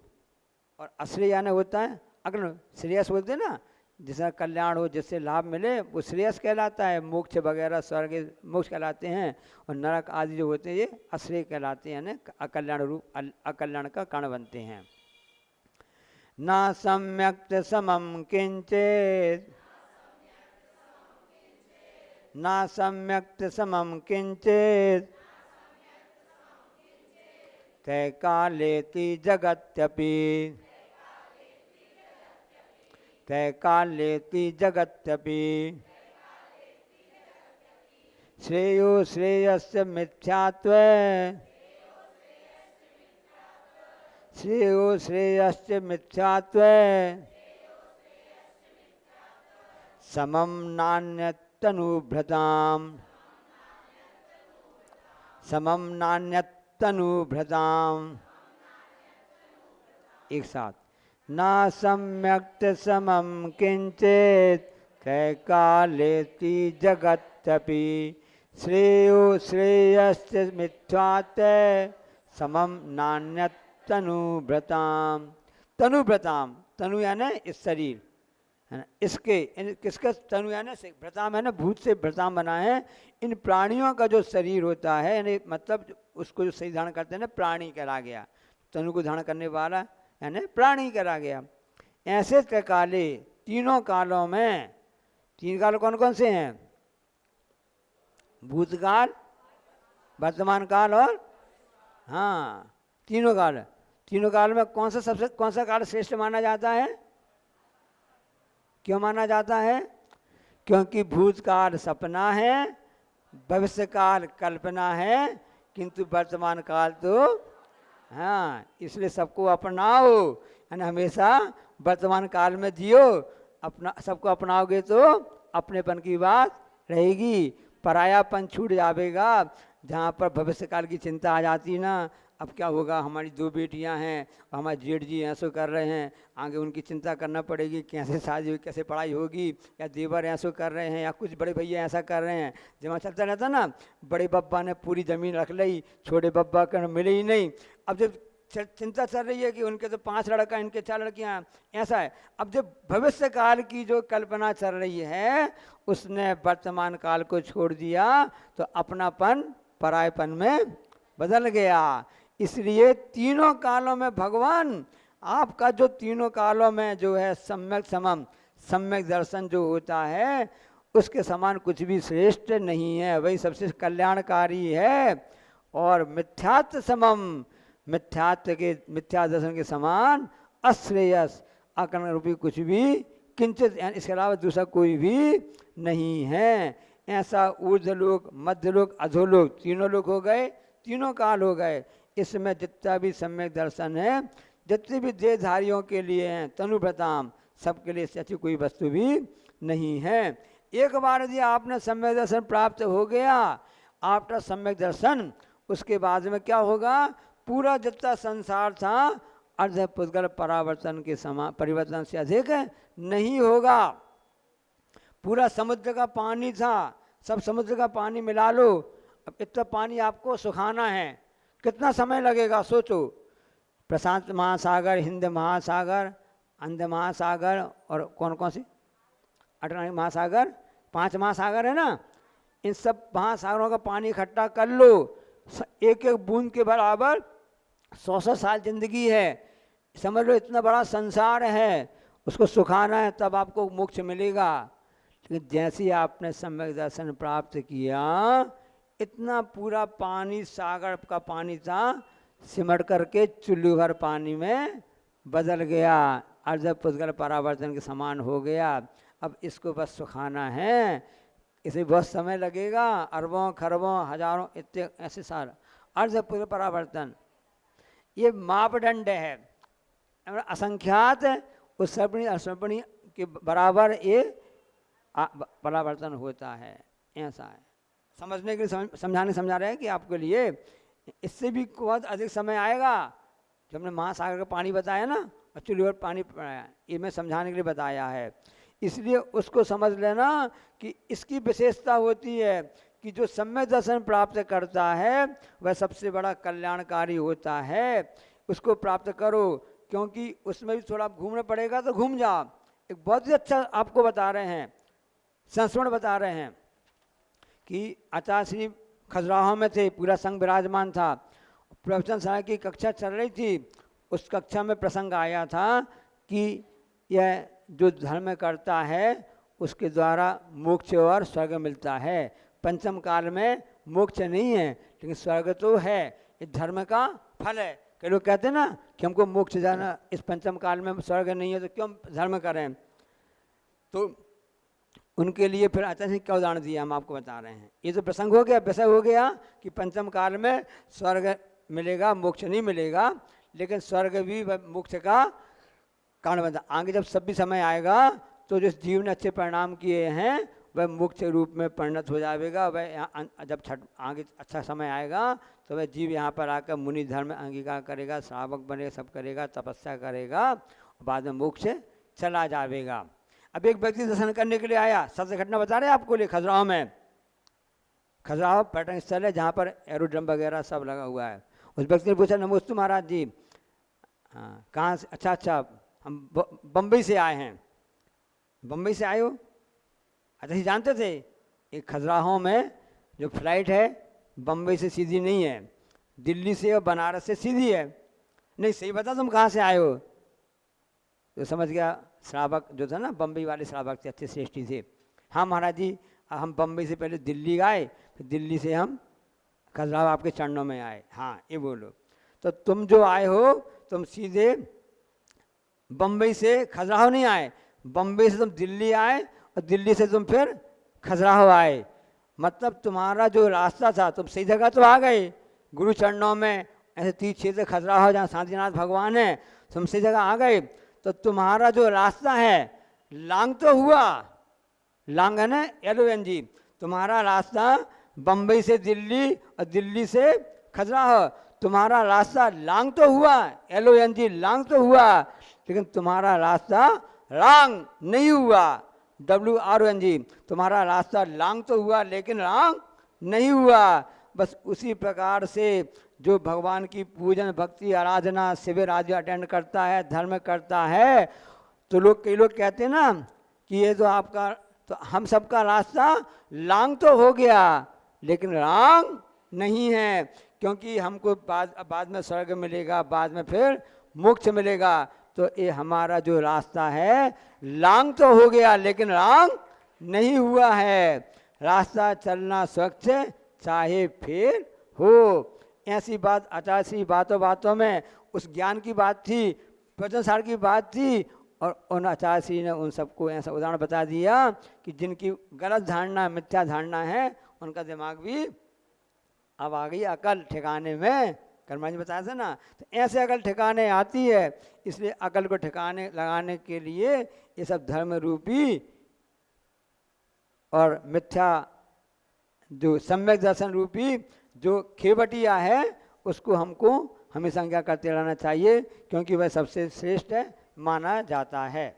और अश्रेय यानी होता है अग्नि। श्रेयस बोलते हैं ना, जिसका कल्याण हो, जिससे लाभ मिले, वो श्रेयस कहलाता है। मोक्ष वगैरह स्वर्ग मोक्ष कहलाते हैं, और नरक आदि जो होते हैं ये अश्रेय कहलाते हैं, यानी अकल्याण रूप, अकल्याण का कारण बनते हैं। ना सम्यक्त समम किंचित, ना सम्यक्त समम किंचित, तय कालेति जगत्यपि, कैकालेति जगत्यपि। श्रेयो श्रेयस्य मिथ्यात्वे, श्रेयो श्रेयस्य मिथ्यात्वे, समम नान्यतनुभृताम्, समम नान्यतनुभृताम्। एक साथ, ना सम्यक्त समम किंचित कैकालेति जगत्यपि। श्रेयो श्रेयस्य मिथ्यात्वे, समम नान्यतनुभृताम्। तनुभृताम्, तनु यानी इस शरीर है ना, इसके किसका तनु यानी से भ्रताम है ना, भूत से भ्रताम बना है। इन प्राणियों का जो शरीर होता है यानी मतलब उसको जो सही धारण करते हैं ना, प्राणी करा गया। तनु को धारण करने वाला यानी प्राणी करा गया। ऐसे त्रिकाले, तीनों कालों में, तीन काल कौन कौन से हैं? भूतकाल, वर्तमान काल और हाँ तीनों काल। तीनों काल में कौन सा काल श्रेष्ठ माना जाता है? क्यों माना जाता है? क्योंकि भूतकाल सपना है, भविष्य काल कल्पना है, किंतु वर्तमान काल तो हाँ, इसलिए सबको अपनाओ यानी हमेशा वर्तमान काल में जियो। अपना सबको अपनाओगे तो अपनेपन की बात रहेगी, परायापन छूट जाएगा। जहाँ पर भविष्य काल की चिंता आ जाती ना, अब क्या होगा, हमारी 2 बेटियां हैं और हमारे जेठ जी ऐसो कर रहे हैं, आगे उनकी चिंता करना पड़ेगी, कैसे शादी होगी, कैसे पढ़ाई होगी, या देवर ऐसो कर रहे हैं, या कुछ बड़े भैया ऐसा कर रहे हैं। जब चलता रहता ना, बड़े बब्बा ने पूरी ज़मीन रख ली, छोटे बब्बा का मिले ही नहीं। अब जब चिंता चल रही है कि उनके तो 5 लड़का, इनके 4 लड़कियां, ऐसा है। अब जब भविष्य काल की जो कल्पना चल रही है, उसने वर्तमान काल को छोड़ दिया तो अपनापन परायपन में बदल गया। इसलिए तीनों कालों में भगवान आपका जो तीनों कालों में जो है सम्यक समम, सम्यक दर्शन जो होता है, उसके समान कुछ भी श्रेष्ठ नहीं है, वही सबसे कल्याणकारी है। और मिथ्यात्व समम, मिथ्या दर्शन के समान अश्रेयस, अकर्ण रूपी कुछ भी किंचित, इसके अलावा दूसरा कोई भी नहीं है। ऐसा ऊर्ध्वलोक, मध्यलोक, अधोलोक, तीनों लोक हो गए, तीनों काल हो गए। इसमें जितना भी सम्यक दर्शन है, जितने भी देहधारियों के लिए हैं, तनुभृताम, सबके लिए ऐसी कोई वस्तु भी नहीं है। एक बार यदि आपने सम्यक दर्शन प्राप्त हो गया, आफ्टर सम्यक दर्शन, उसके बाद में क्या होगा, पूरा जितना संसार था अर्ध पुद्गल परावर्तन के समान, परिवर्तन से अधिक नहीं होगा। पूरा समुद्र का पानी था, सब समुद्र का पानी मिला लो, अब इतना पानी आपको सुखाना है, कितना समय लगेगा सोचो। प्रशांत महासागर, हिंद महासागर, अंध महासागर और कौन कौन सी अटलांटिक महासागर, 5 महासागर है ना, इन सब महासागरों का पानी इकट्ठा कर लो, एक एक बूंद के बराबर 100 साल जिंदगी है। समझ लो इतना बड़ा संसार है, उसको सुखाना है, तब आपको मोक्ष मिलेगा। लेकिन जैसे ही आपने सम्यक दर्शन प्राप्त किया, इतना पूरा पानी, सागर का पानी था, सिमट करके चुल्लू भर पानी में बदल गया, अर्ध पुद्गल परावर्तन के समान हो गया। अब इसको बस सुखाना है, इसे बहुत समय लगेगा, अरबों खरबों हजारों इतने ऐसे साल। अर्ध पुद्गल परावर्तन ये मापदंड है, असंख्यात उत्सर्पणी असर्पणी के बराबर ये परावर्तन होता है। ऐसा है, समझने के लिए समझा रहे हैं कि आपके लिए इससे भी बहुत अधिक समय आएगा। जब हमने महासागर का पानी बताया ना, और चुल्लू पर पानी बनाया, ये मैं समझाने के लिए बताया है। इसलिए उसको समझ लेना कि इसकी विशेषता होती है कि जो सम्यक दर्शन प्राप्त करता है वह सबसे बड़ा कल्याणकारी होता है। उसको प्राप्त करो, क्योंकि उसमें भी थोड़ा घूमना पड़ेगा तो घूम जाओ। एक बहुत ही अच्छा आपको बता रहे हैं, संस्मरण बता रहे हैं कि आचार्य श्री खजुराहो में थे, पूरा संघ विराजमान था, प्रवचन सभा की कक्षा चल रही थी। उस कक्षा में प्रसंग आया था कि यह जो धर्म करता है उसके द्वारा मोक्ष और स्वर्ग मिलता है। पंचम काल में मोक्ष नहीं है, लेकिन स्वर्ग तो है, ये धर्म का फल है। कई लोग कहते हैं ना कि हमको मोक्ष जाना, इस पंचम काल में स्वर्ग नहीं है तो क्यों धर्म करें। तो उनके लिए फिर आचार्य जी क्या उदाहरण दिया हम आपको बता रहे हैं। ये तो प्रसंग हो गया, विषय हो गया कि पंचम काल में स्वर्ग मिलेगा, मोक्ष नहीं मिलेगा, लेकिन स्वर्ग भी मोक्ष का कारण बनता। आगे जब सब भी समय आएगा तो जिस जीव ने अच्छे परिणाम किए हैं वह मोक्ष रूप में परिणत हो जाएगा। वह जब आगे अच्छा समय आएगा तो वह जीव यहाँ पर आकर मुनि धर्म अंगीकार करेगा, श्रावक बनेगा, सब करेगा, तपस्या करेगा, बाद में मोक्ष चला जाएगा। अब एक व्यक्ति दर्शन करने के लिए आया, सत्य घटना बता रहे हैं आपको लिए खजुराहो में। खजुराहो पर्यटन स्थल है जहाँ पर एरोड्रम वगैरह सब लगा हुआ है। उस व्यक्ति ने पूछा, नमस्ते महाराज जी, हाँ कहाँ से? अच्छा हम बम्बई से आए हैं। बम्बई से आए हो? अच्छा ही जानते थे एक खजुराहो में जो फ्लाइट है बम्बई से सीधी नहीं है, दिल्ली से और बनारस से सीधी है। नहीं सही बता तुम कहाँ से आए हो? तो समझ गया श्रावक जो था ना, बम्बई वाले श्रावक थे, अच्छे श्रेष्ठी थे। हाँ महाराज जी हम बम्बई से पहले दिल्ली गए, फिर दिल्ली से हम खजुराहो आपके चरणों में आए। हाँ ये बोलो। तो तुम जो आए हो तुम सीधे बम्बई से खजुराहो नहीं आए, बम्बई से तुम दिल्ली आए और दिल्ली से तुम फिर खजुराहो आए। मतलब तुम्हारा जो रास्ता था तुम सही जगह तो आ गए, गुरु चरणों में ऐसे तीर्थ क्षेत्र खजुराहो जहाँ शांतिनाथ भगवान है, तुम सही जगह आ गए। तो तुम्हारा जो रास्ता है लांग तो हुआ, लांग है ना LONG, तुम्हारा रास्ता बम्बई से दिल्ली और दिल्ली से खजुराहो, तुम्हारा रास्ता लांग तो हुआ, LONG लांग तो हुआ, लेकिन तुम्हारा रास्ता रांग नहीं हुआ, WRONG, तुम्हारा रास्ता लांग तो हुआ लेकिन रांग नहीं हुआ। बस उसी प्रकार से जो भगवान की पूजन भक्ति आराधना शिविर आदि अटेंड करता है, धर्म करता है, तो कई लोग कहते हैं ना कि ये तो आपका, तो हम सबका रास्ता लांग तो हो गया लेकिन रांग नहीं है, क्योंकि हमको बाद में स्वर्ग मिलेगा, बाद में फिर मोक्ष मिलेगा। तो ये हमारा जो रास्ता है लांग तो हो गया लेकिन रांग नहीं हुआ है। रास्ता चलना स्वच्छ चाहे फिर हो, ऐसी बात आचार्य बातों में उस ज्ञान की बात थी, प्रवचनसार की बात थी, और उन आचार्य ने उन सबको ऐसा उदाहरण बता दिया कि जिनकी गलत धारणा मिथ्या धारणा है उनका दिमाग भी अब आ गई अकल ठिकाने में। कर्मा जी बताया था ना, तो ऐसे अकल ठिकाने आती है, इसलिए अकल को ठिकाने लगाने के लिए ये सब धर्म रूपी और मिथ्या जो सम्यक दर्शन रूपी जो खेवटिया है उसको हमको हमेशा क्या करते रहना चाहिए, क्योंकि वह सबसे श्रेष्ठ है माना जाता है।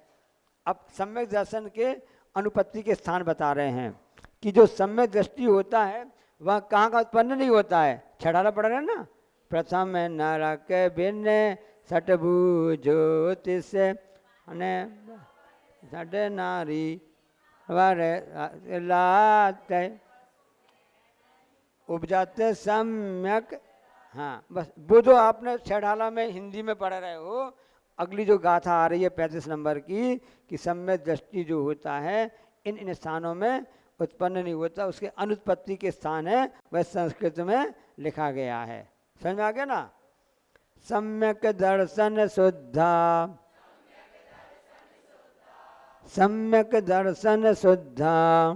अब सम्यक दर्शन के अनुपत्ति के स्थान बता रहे हैं कि जो सम्यक दृष्टि होता है वह कहाँ का उत्पन्न नहीं होता है। छठाला पढ़ रहे हैं ना, प्रथम नरक बिन सटभु ज्योतिष सट नारी उपजाते सम्यक। हाँ बस वो जो आपने छठाला में हिंदी में पढ़ रहे हो, अगली जो गाथा आ रही है 35 नंबर की कि सम्यक दृष्टि जो होता है इन स्थानों में उत्पन्न नहीं होता, उसके अनुत्पत्ति के स्थान है वह संस्कृत में लिखा गया है। समझ में आ गया ना। सम्यक दर्शन शुद्धा, सम्यक दर्शन शुद्धा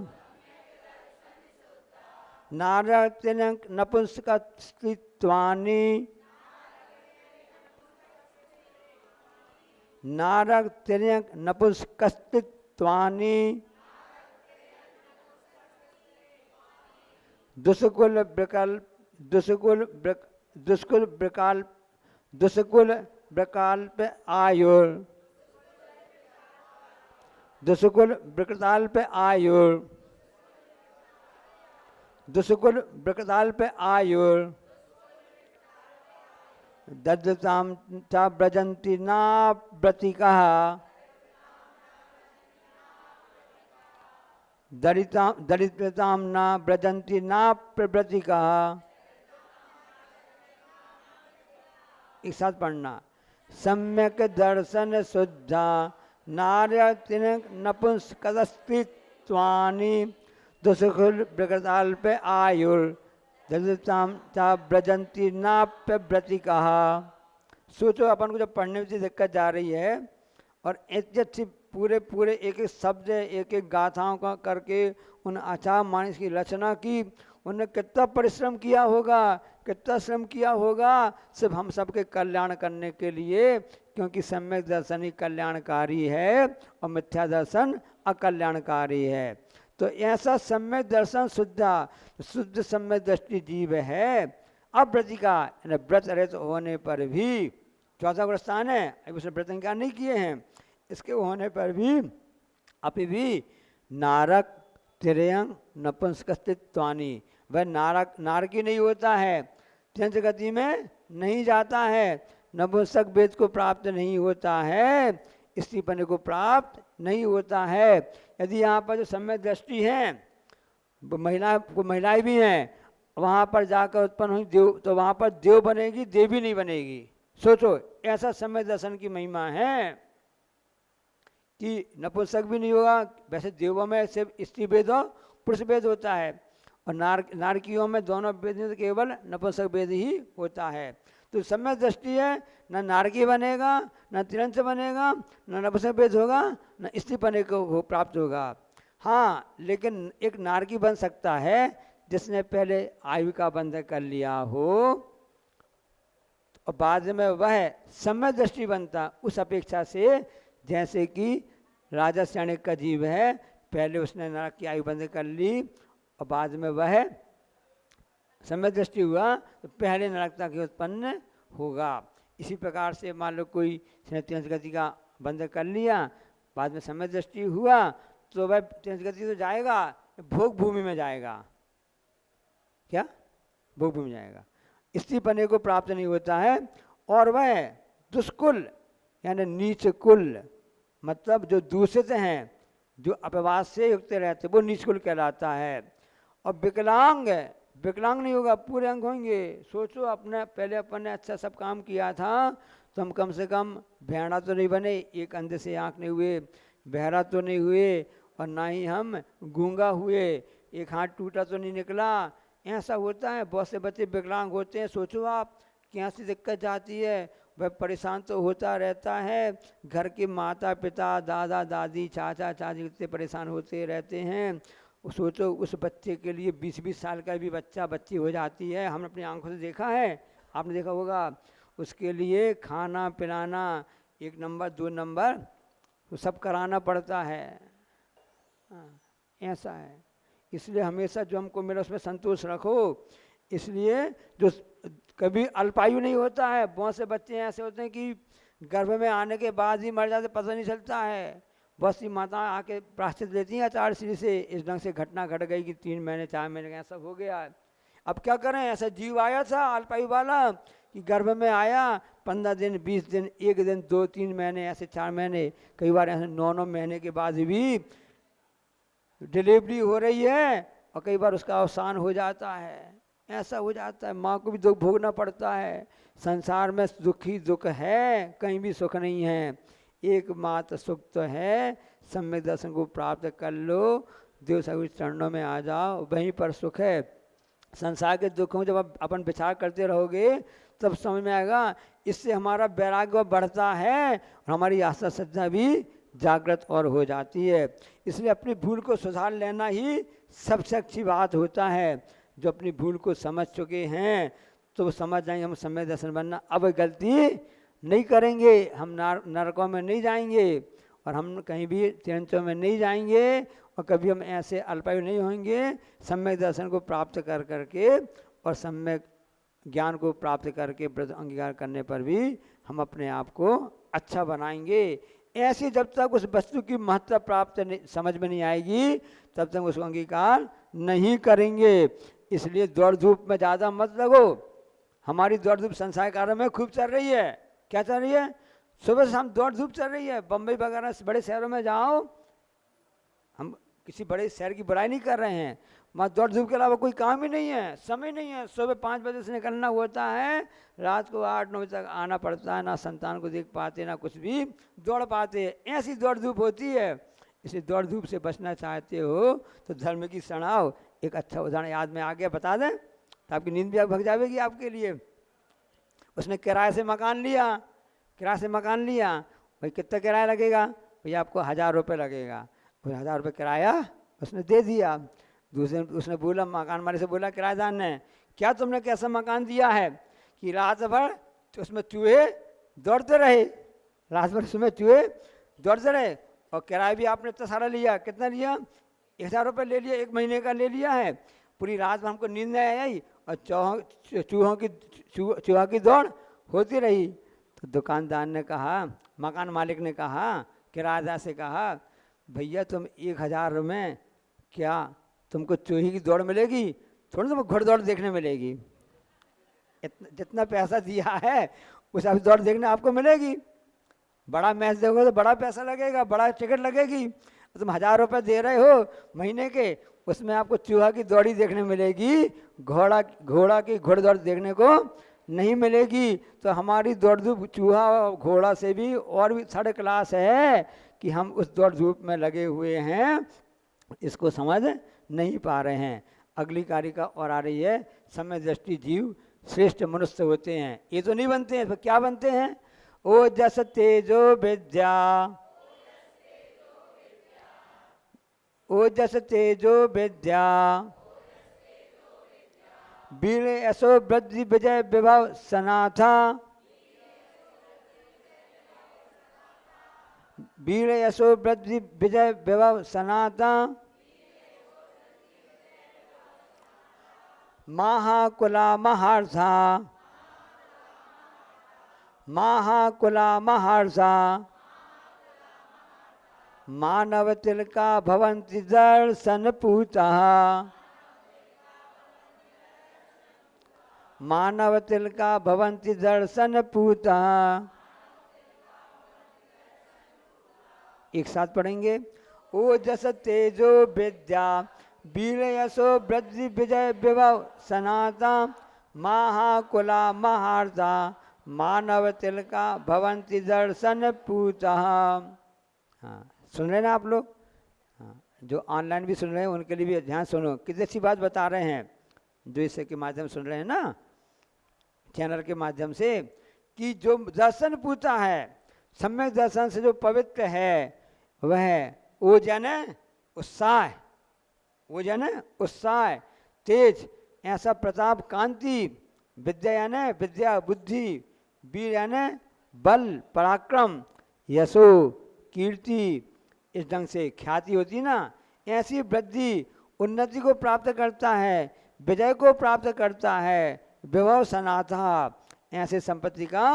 नारतिनक नपुंसकस्त्वानि, नारतिनक नपुंसकस्त्वानि दुष्कुल विकल्प दुष्कुल विकल्प आयुर, दुष्कुल विकल्प आयुर, दुष्कुल विकल्प आयुर दद्यताम च व्रजन्ति ना व्रतिकः, दरिद्रताम ना व्रजन्ति ना प्रव्रतिकः। एक साथ पढ़ना, सम्यक दर्शन शुद्धा नार्यतिन नपुंसकस्त्वानि दुष्कुल विकल्प आयुर दरिद्रताम च व्रजन्ति ना प्रव्रतिकः। सोचो अपन को जब पढ़ने में दिक्कत जा रही है और इतनी अच्छी पूरे पूरे एक एक शब्द एक एक गाथाओं का करके उन आचार्य मानस की रचना की। उन्होंने कितना परिश्रम किया होगा, कितना श्रम किया होगा, सिर्फ हम सबके कल्याण करने के लिए, क्योंकि सम्यक दर्शन ही कल्याणकारी है और मिथ्या दर्शन अकल्याणकारी है। तो ऐसा सम्यक दर्शन शुद्ध सम्यक दृष्टि जीव है। अव्रतिका यानी व्रत रहित होने पर भी, चौथा ग्रस्थान है, अभी उसने व्रत क्या नहीं किए हैं, इसके होने पर भी अभी भी नारक तिरयंग नपुंसकस्तित्वानी, वह नारकी नहीं होता है, त्यंच गति में नहीं जाता है, नपुंसक वेद को प्राप्त नहीं होता है, स्त्रीपने को प्राप्त नहीं होता है। यदि यहाँ पर जो सम्यक दृष्टि है, महिलाएं भी हैं, वहाँ पर जाकर उत्पन्न हुई देव, तो वहाँ पर देव बनेगी, देवी नहीं बनेगी। सोचो, ऐसा सम्यक दर्शन की महिमा है कि नपुंसक भी नहीं होगा। वैसे देवों में सिर्फ स्त्री वेद और पुरुष वेद होता है, और नारकियों में दोनों वेद में केवल नपुंसक वेद ही होता है। तो सम्यक दृष्टि है, न नारकी बनेगा, न तिरंच बनेगा, न नपुंसक वेद होगा, न स्त्रीपने को प्राप्त होगा। हाँ, लेकिन एक नारकी बन सकता है जिसने पहले आयु का बंधन कर लिया हो, और बाद में वह सम्यक दृष्टि बनता, उस अपेक्षा से जैसे कि राजा श्रेणी का जीव है, पहले उसने नरक की आयु बंद कर ली और बाद में वह सम्यक दृष्टि हुआ, तो पहले नरकता के उत्पन्न होगा। इसी प्रकार से मान लो कोई त्यंच गति का बंद कर लिया, बाद में सम्यक दृष्टि हुआ, तो वह त्यंच गति तो जाएगा, भोग भूमि में जाएगा। क्या? भोग भूमि में जाएगा, स्त्रीपने को प्राप्त नहीं होता है। और वह दुष्कुल यानी नीच कुल, मतलब जो दूषित हैं, जो अपवाद से युक्त रहते, वो नीच कुल कहलाता है। और विकलांग नहीं होगा, पूरे अंग होंगे। सोचो, अपने पहले अपन ने अच्छा सब काम किया था, तो हम कम से कम भेड़ा तो नहीं बने, एक अंधे से आँख नहीं हुए, बहरा तो नहीं हुए, और ना ही हम गूंगा हुए, एक हाथ टूटा तो नहीं निकला। ऐसा होता है, बहुत से बच्चे विकलांग होते हैं। सोचो आप कि यहाँ से दिक्कत जाती है, वह परेशान तो होता रहता है, घर के माता पिता दादा दादी चाचा चाची कितने परेशान होते रहते हैं। सोचो, उस बच्चे के लिए 20-20 साल का भी बच्ची हो जाती है, हमने अपनी आंखों से देखा है, आपने देखा होगा। उसके लिए खाना पिलाना 1 नंबर 2 नंबर तो सब कराना पड़ता है। ऐसा है, इसलिए हमेशा जो हमको मिला उसमें संतोष रखो। इसलिए जो कभी अल्पायु नहीं होता है, बहुत से बच्चे ऐसे होते हैं कि गर्भ में आने के बाद ही मर जाते, पता नहीं चलता है। बहुत सी माताएं आके प्राश्चित लेती हैं आचार्य श्री से, इस ढंग से घटना घट गई कि 3 महीने 4 महीने का ऐसा हो गया। अब क्या करें, ऐसा जीव आया था अल्पायु वाला कि गर्भ में आया, 15 दिन 20 दिन 1 दिन 2-3 महीने ऐसे 4 महीने, कई बार ऐसे 9-9 महीने के बाद भी डिलीवरी हो रही है, और कई बार उसका अवसान हो जाता है। ऐसा हो जाता है, माँ को भी दुख भोगना पड़ता है। संसार में दुख ही दुख है, कहीं भी सुख नहीं है। एकमात्र सुख तो है, सम्यक दर्शन को प्राप्त कर लो, देव सभी चरणों में आ जाओ, वहीं पर सुख है। संसार के दुखों जब अपन विचार करते रहोगे तब समझ में आएगा, इससे हमारा वैराग्य बढ़ता है और हमारी आस्था श्रद्धा भी जागृत और हो जाती है। इसलिए अपनी भूल को सुधार लेना ही सबसे अच्छी बात होता है। जो अपनी भूल को समझ चुके हैं तो वो समझ जाएंगे हम सम्यक दर्शन बनना, अब गलती नहीं करेंगे, हम नरकों में नहीं जाएंगे, और हम कहीं भी तिरंचों में नहीं जाएंगे, और कभी हम ऐसे अल्पायु नहीं होंगे। सम्यक दर्शन को प्राप्त कर करके और सम्यक ज्ञान को प्राप्त करके व्रत अंगीकार करने पर भी हम अपने आप को अच्छा बनाएंगे। ऐसे जब तक उस वस्तु की महत्ता प्राप्त समझ में नहीं आएगी, तब तक उसको अंगीकार नहीं करेंगे। इसलिए दौड़ धूप में ज़्यादा मत लगो। हमारी दौड़ धूप संसार कार्य में खूब चल रही है। क्या चल रही है? सुबह से शाम दौड़ धूप चल रही है। बम्बई वगैरह बड़े शहरों में जाओ, हम किसी बड़े शहर की बुराई नहीं कर रहे हैं, वहाँ दौड़ धूप के अलावा कोई काम ही नहीं है, समय नहीं है। सुबह 5 बजे से निकलना होता है, रात को 8-9 बजे तक आना पड़ता है, ना संतान को देख पाते ना कुछ भी दौड़ पाते। ऐसी दौड़ धूप होती है। इसलिए दौड़ धूप से बचना चाहते हो तो धर्म की शरण आओ। एक अच्छा उदाहरण याद में आ गया, बता दें तो आपकी नींद भी भग जाएगी आपके लिए। उसने किराए से मकान लिया, भाई कितना किराया लगेगा? भैया आपको 1000 रुपये लगेगा। फिर 1000 रुपये किराया उसने दे दिया। दूसरे उसने बोला, मकान मालिक से बोला किराएदार ने, क्या तुमने कैसा मकान दिया है कि रात भर तो उसमें चूहे दौड़ते रहे, रात भर उसमें चूहे दौड़ते रहे, और किराया भी आपने इतना सारा लिया। कितना लिया? 1000 रुपये ले लिया, 1 महीने का ले लिया है। पूरी रात में हमको नींद नहीं आई और चूहा की दौड़ होती रही। तो दुकानदार ने कहा, मकान मालिक ने कहा, किराएदार से कहा, भैया तुम 1000 में क्या तुमको चूहे की दौड़ मिलेगी? थोड़ी तुमको घुड़दौड़ देखने मिलेगी। जितना पैसा दिया है उस आप दौड़ देखने आपको मिलेगी। बड़ा मैच देखोगे तो बड़ा पैसा लगेगा, बड़ा टिकट लगेगी। तुम 1000 रुपये दे रहे हो महीने के, उसमें आपको चूहा की दौड़ी देखने मिलेगी, घोड़ा की घुड़दौड़ देखने को नहीं मिलेगी। तो हमारी दौड़ धूप चूहा और घोड़ा से भी और भी 3rd क्लास है कि हम उस दौड़ धूप में लगे हुए हैं, इसको समझ नहीं पा रहे हैं। अगली कारिका और आ रही है, समय दृष्टि जीव श्रेष्ठ मनुष्य होते हैं। ये तो नहीं बनते हैं, तो क्या बनते हैं? ओजस तेजो विद्या, ओजस तेजो विद्या, वीर यशो वृद्धि विजय विभव सनाथा, वीर यशो वृद्धि विजय विभव सनाथा, महाकुला महार्षा, महाकुला महार्षा, मानव तिलका भवन्ति दर्शन पूतः, मानव तिलका भवन्ति दर्शन पूतः। एक साथ पढ़ेंगे। ओजस तेजो विद्या, वीर यशो वृद्धि विजय विभव सनाता, महाकुला महार्षा, मानव तिलका भवन्ति दर्शन पूतः। हाँ, सुन रहे हैं ना आप लोग? हाँ, जो ऑनलाइन भी सुन रहे हैं उनके लिए भी ध्यान सुनो, कितनी अच्छी बात बता रहे हैं जो इससे के माध्यम सुन रहे हैं ना, चैनल के माध्यम से, कि जो दर्शन पूता है, सम्यक दर्शन से जो पवित्र है वह ओजन उत्साह, ओजन उत्साह, तेज ऐसा प्रताप कांति, विद्या यानी विद्या बुद्धि, वीर यानी बल पराक्रम, यशो कीर्ति, इस ढंग से ख्याति होती ना, ऐसी वृद्धि उन्नति को प्राप्त करता है, विजय को प्राप्त करता है, विभव सनाथा, ऐसे संपत्ति का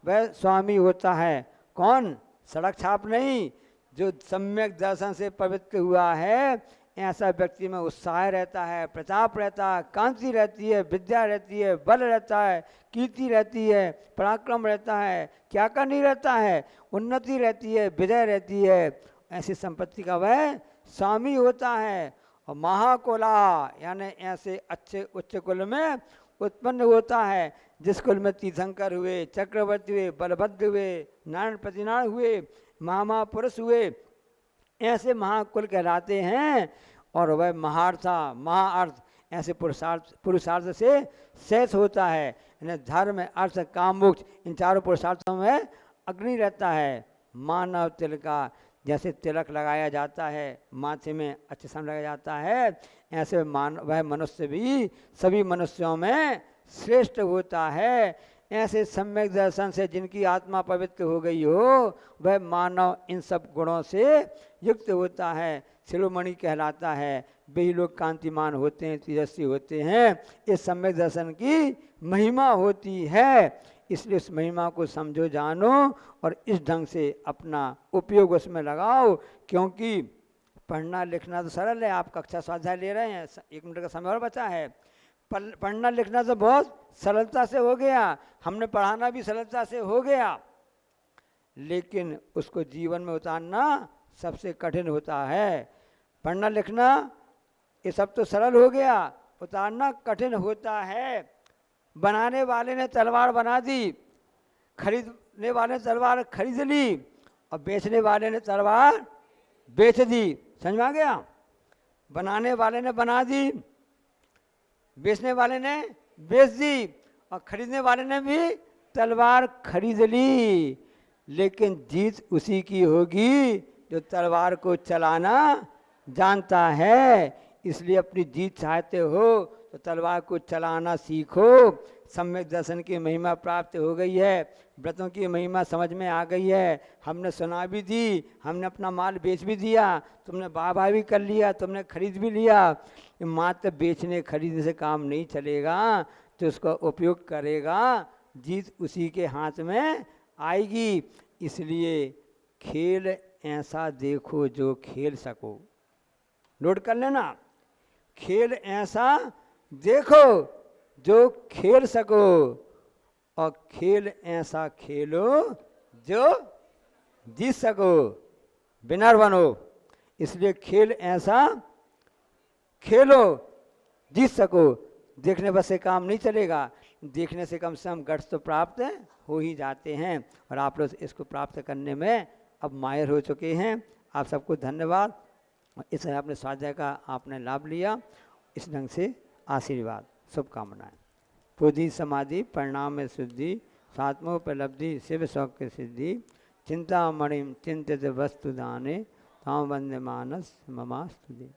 वह स्वामी होता है। कौन? सड़क छाप नहीं, जो सम्यक दर्शन से पवित्र हुआ है, ऐसा व्यक्ति में उत्साह रहता है, प्रताप रहता है, कांति रहती है, विद्या रहती है, बल रहता है, कीर्ति रहती है, पराक्रम रहता है, क्या का नहीं रहता है, उन्नति रहती है, विजय रहती है। ऐसी संपत्ति का वह स्वामी होता है। और महाकुला यानी ऐसे अच्छे उच्च कुल में उत्पन्न होता है, जिस कुल में तीर्थंकर हुए, चक्रवर्ती हुए, बलभद्र हुए, नारायण प्रतिनारायण हुए, महापुरुष हुए, ऐसे महाकुल कहलाते हैं। और वह महार्था महाअर्थ ऐसे पुरुषार्थ से शेष होता है। यानी धर्म अर्थ काम मोक्ष इन चारों पुरुषार्थों में अग्नि रहता है। मानव तिलका, जैसे तिलक लगाया जाता है माथे में, अच्छे समय लगाया जाता है, ऐसे वह मनुष्य भी सभी मनुष्यों में श्रेष्ठ होता है। ऐसे सम्यक दर्शन से जिनकी आत्मा पवित्र हो गई हो, वह मानव इन सब गुणों से युक्त होता है, शिरोमणि कहलाता है। वे लोग कांतिमान होते हैं, तेजस्वी होते हैं। इस सम्यक दर्शन की महिमा होती है, इसलिए उस महिमा को समझो, जानो और इस ढंग से अपना उपयोग उसमें लगाओ। क्योंकि पढ़ना लिखना तो सरल है, आप कक्षा स्वाध्याय ले रहे हैं, 1 मिनट का समय और बचा है। पढ़ना लिखना तो बहुत सरलता से हो गया, हमने पढ़ाना भी सरलता से हो गया, लेकिन उसको जीवन में उतारना सबसे कठिन होता है। पढ़ना लिखना ये सब तो सरल हो गया, उतारना कठिन होता है। बनाने वाले ने तलवार बना दी, खरीदने वाले ने तलवार खरीद ली, और बेचने वाले ने तलवार बेच दी। समझ में आ गया? बनाने वाले ने बना दी, बेचने वाले ने बेच दी, और खरीदने वाले ने भी तलवार खरीद ली। लेकिन जीत उसी की होगी जो तलवार को चलाना जानता है। इसलिए अपनी जीत चाहते हो तो तलवार को चलाना सीखो। सम्यक दर्शन की महिमा प्राप्त हो गई है, व्रतों की महिमा समझ में आ गई है, हमने सुना भी दी, हमने अपना माल बेच भी दिया, तुमने वाह भी कर लिया, तुमने खरीद भी लिया। मात्र बेचने खरीदने से काम नहीं चलेगा, तो उसका उपयोग करेगा, जीत उसी के हाथ में आएगी। इसलिए खेल ऐसा देखो जो खेल सको। नोट कर लेना, खेल ऐसा देखो जो खेल सको, और खेल ऐसा खेलो जो जीत सको, विनर बनो। इसलिए खेल ऐसा खेलो जीत सको। देखने बस से काम नहीं चलेगा, देखने से कम से कम गट्स तो प्राप्त हो ही जाते हैं, और आप लोग इसको प्राप्त करने में अब माहिर हो चुके हैं। आप सबको धन्यवाद। इस आपने स्वाध्याय का आपने लाभ लिया, इस ढंग से आशीर्वाद, शुभकामनाएं। बुद्धि समाधि परिणाम में शुद्धि, स्वात्मोपलब्धि शिव सौख्य सिद्धि, चिंतामणिम चिंतित वस्तु दाने, ताम वंदे मानस ममास्तुते।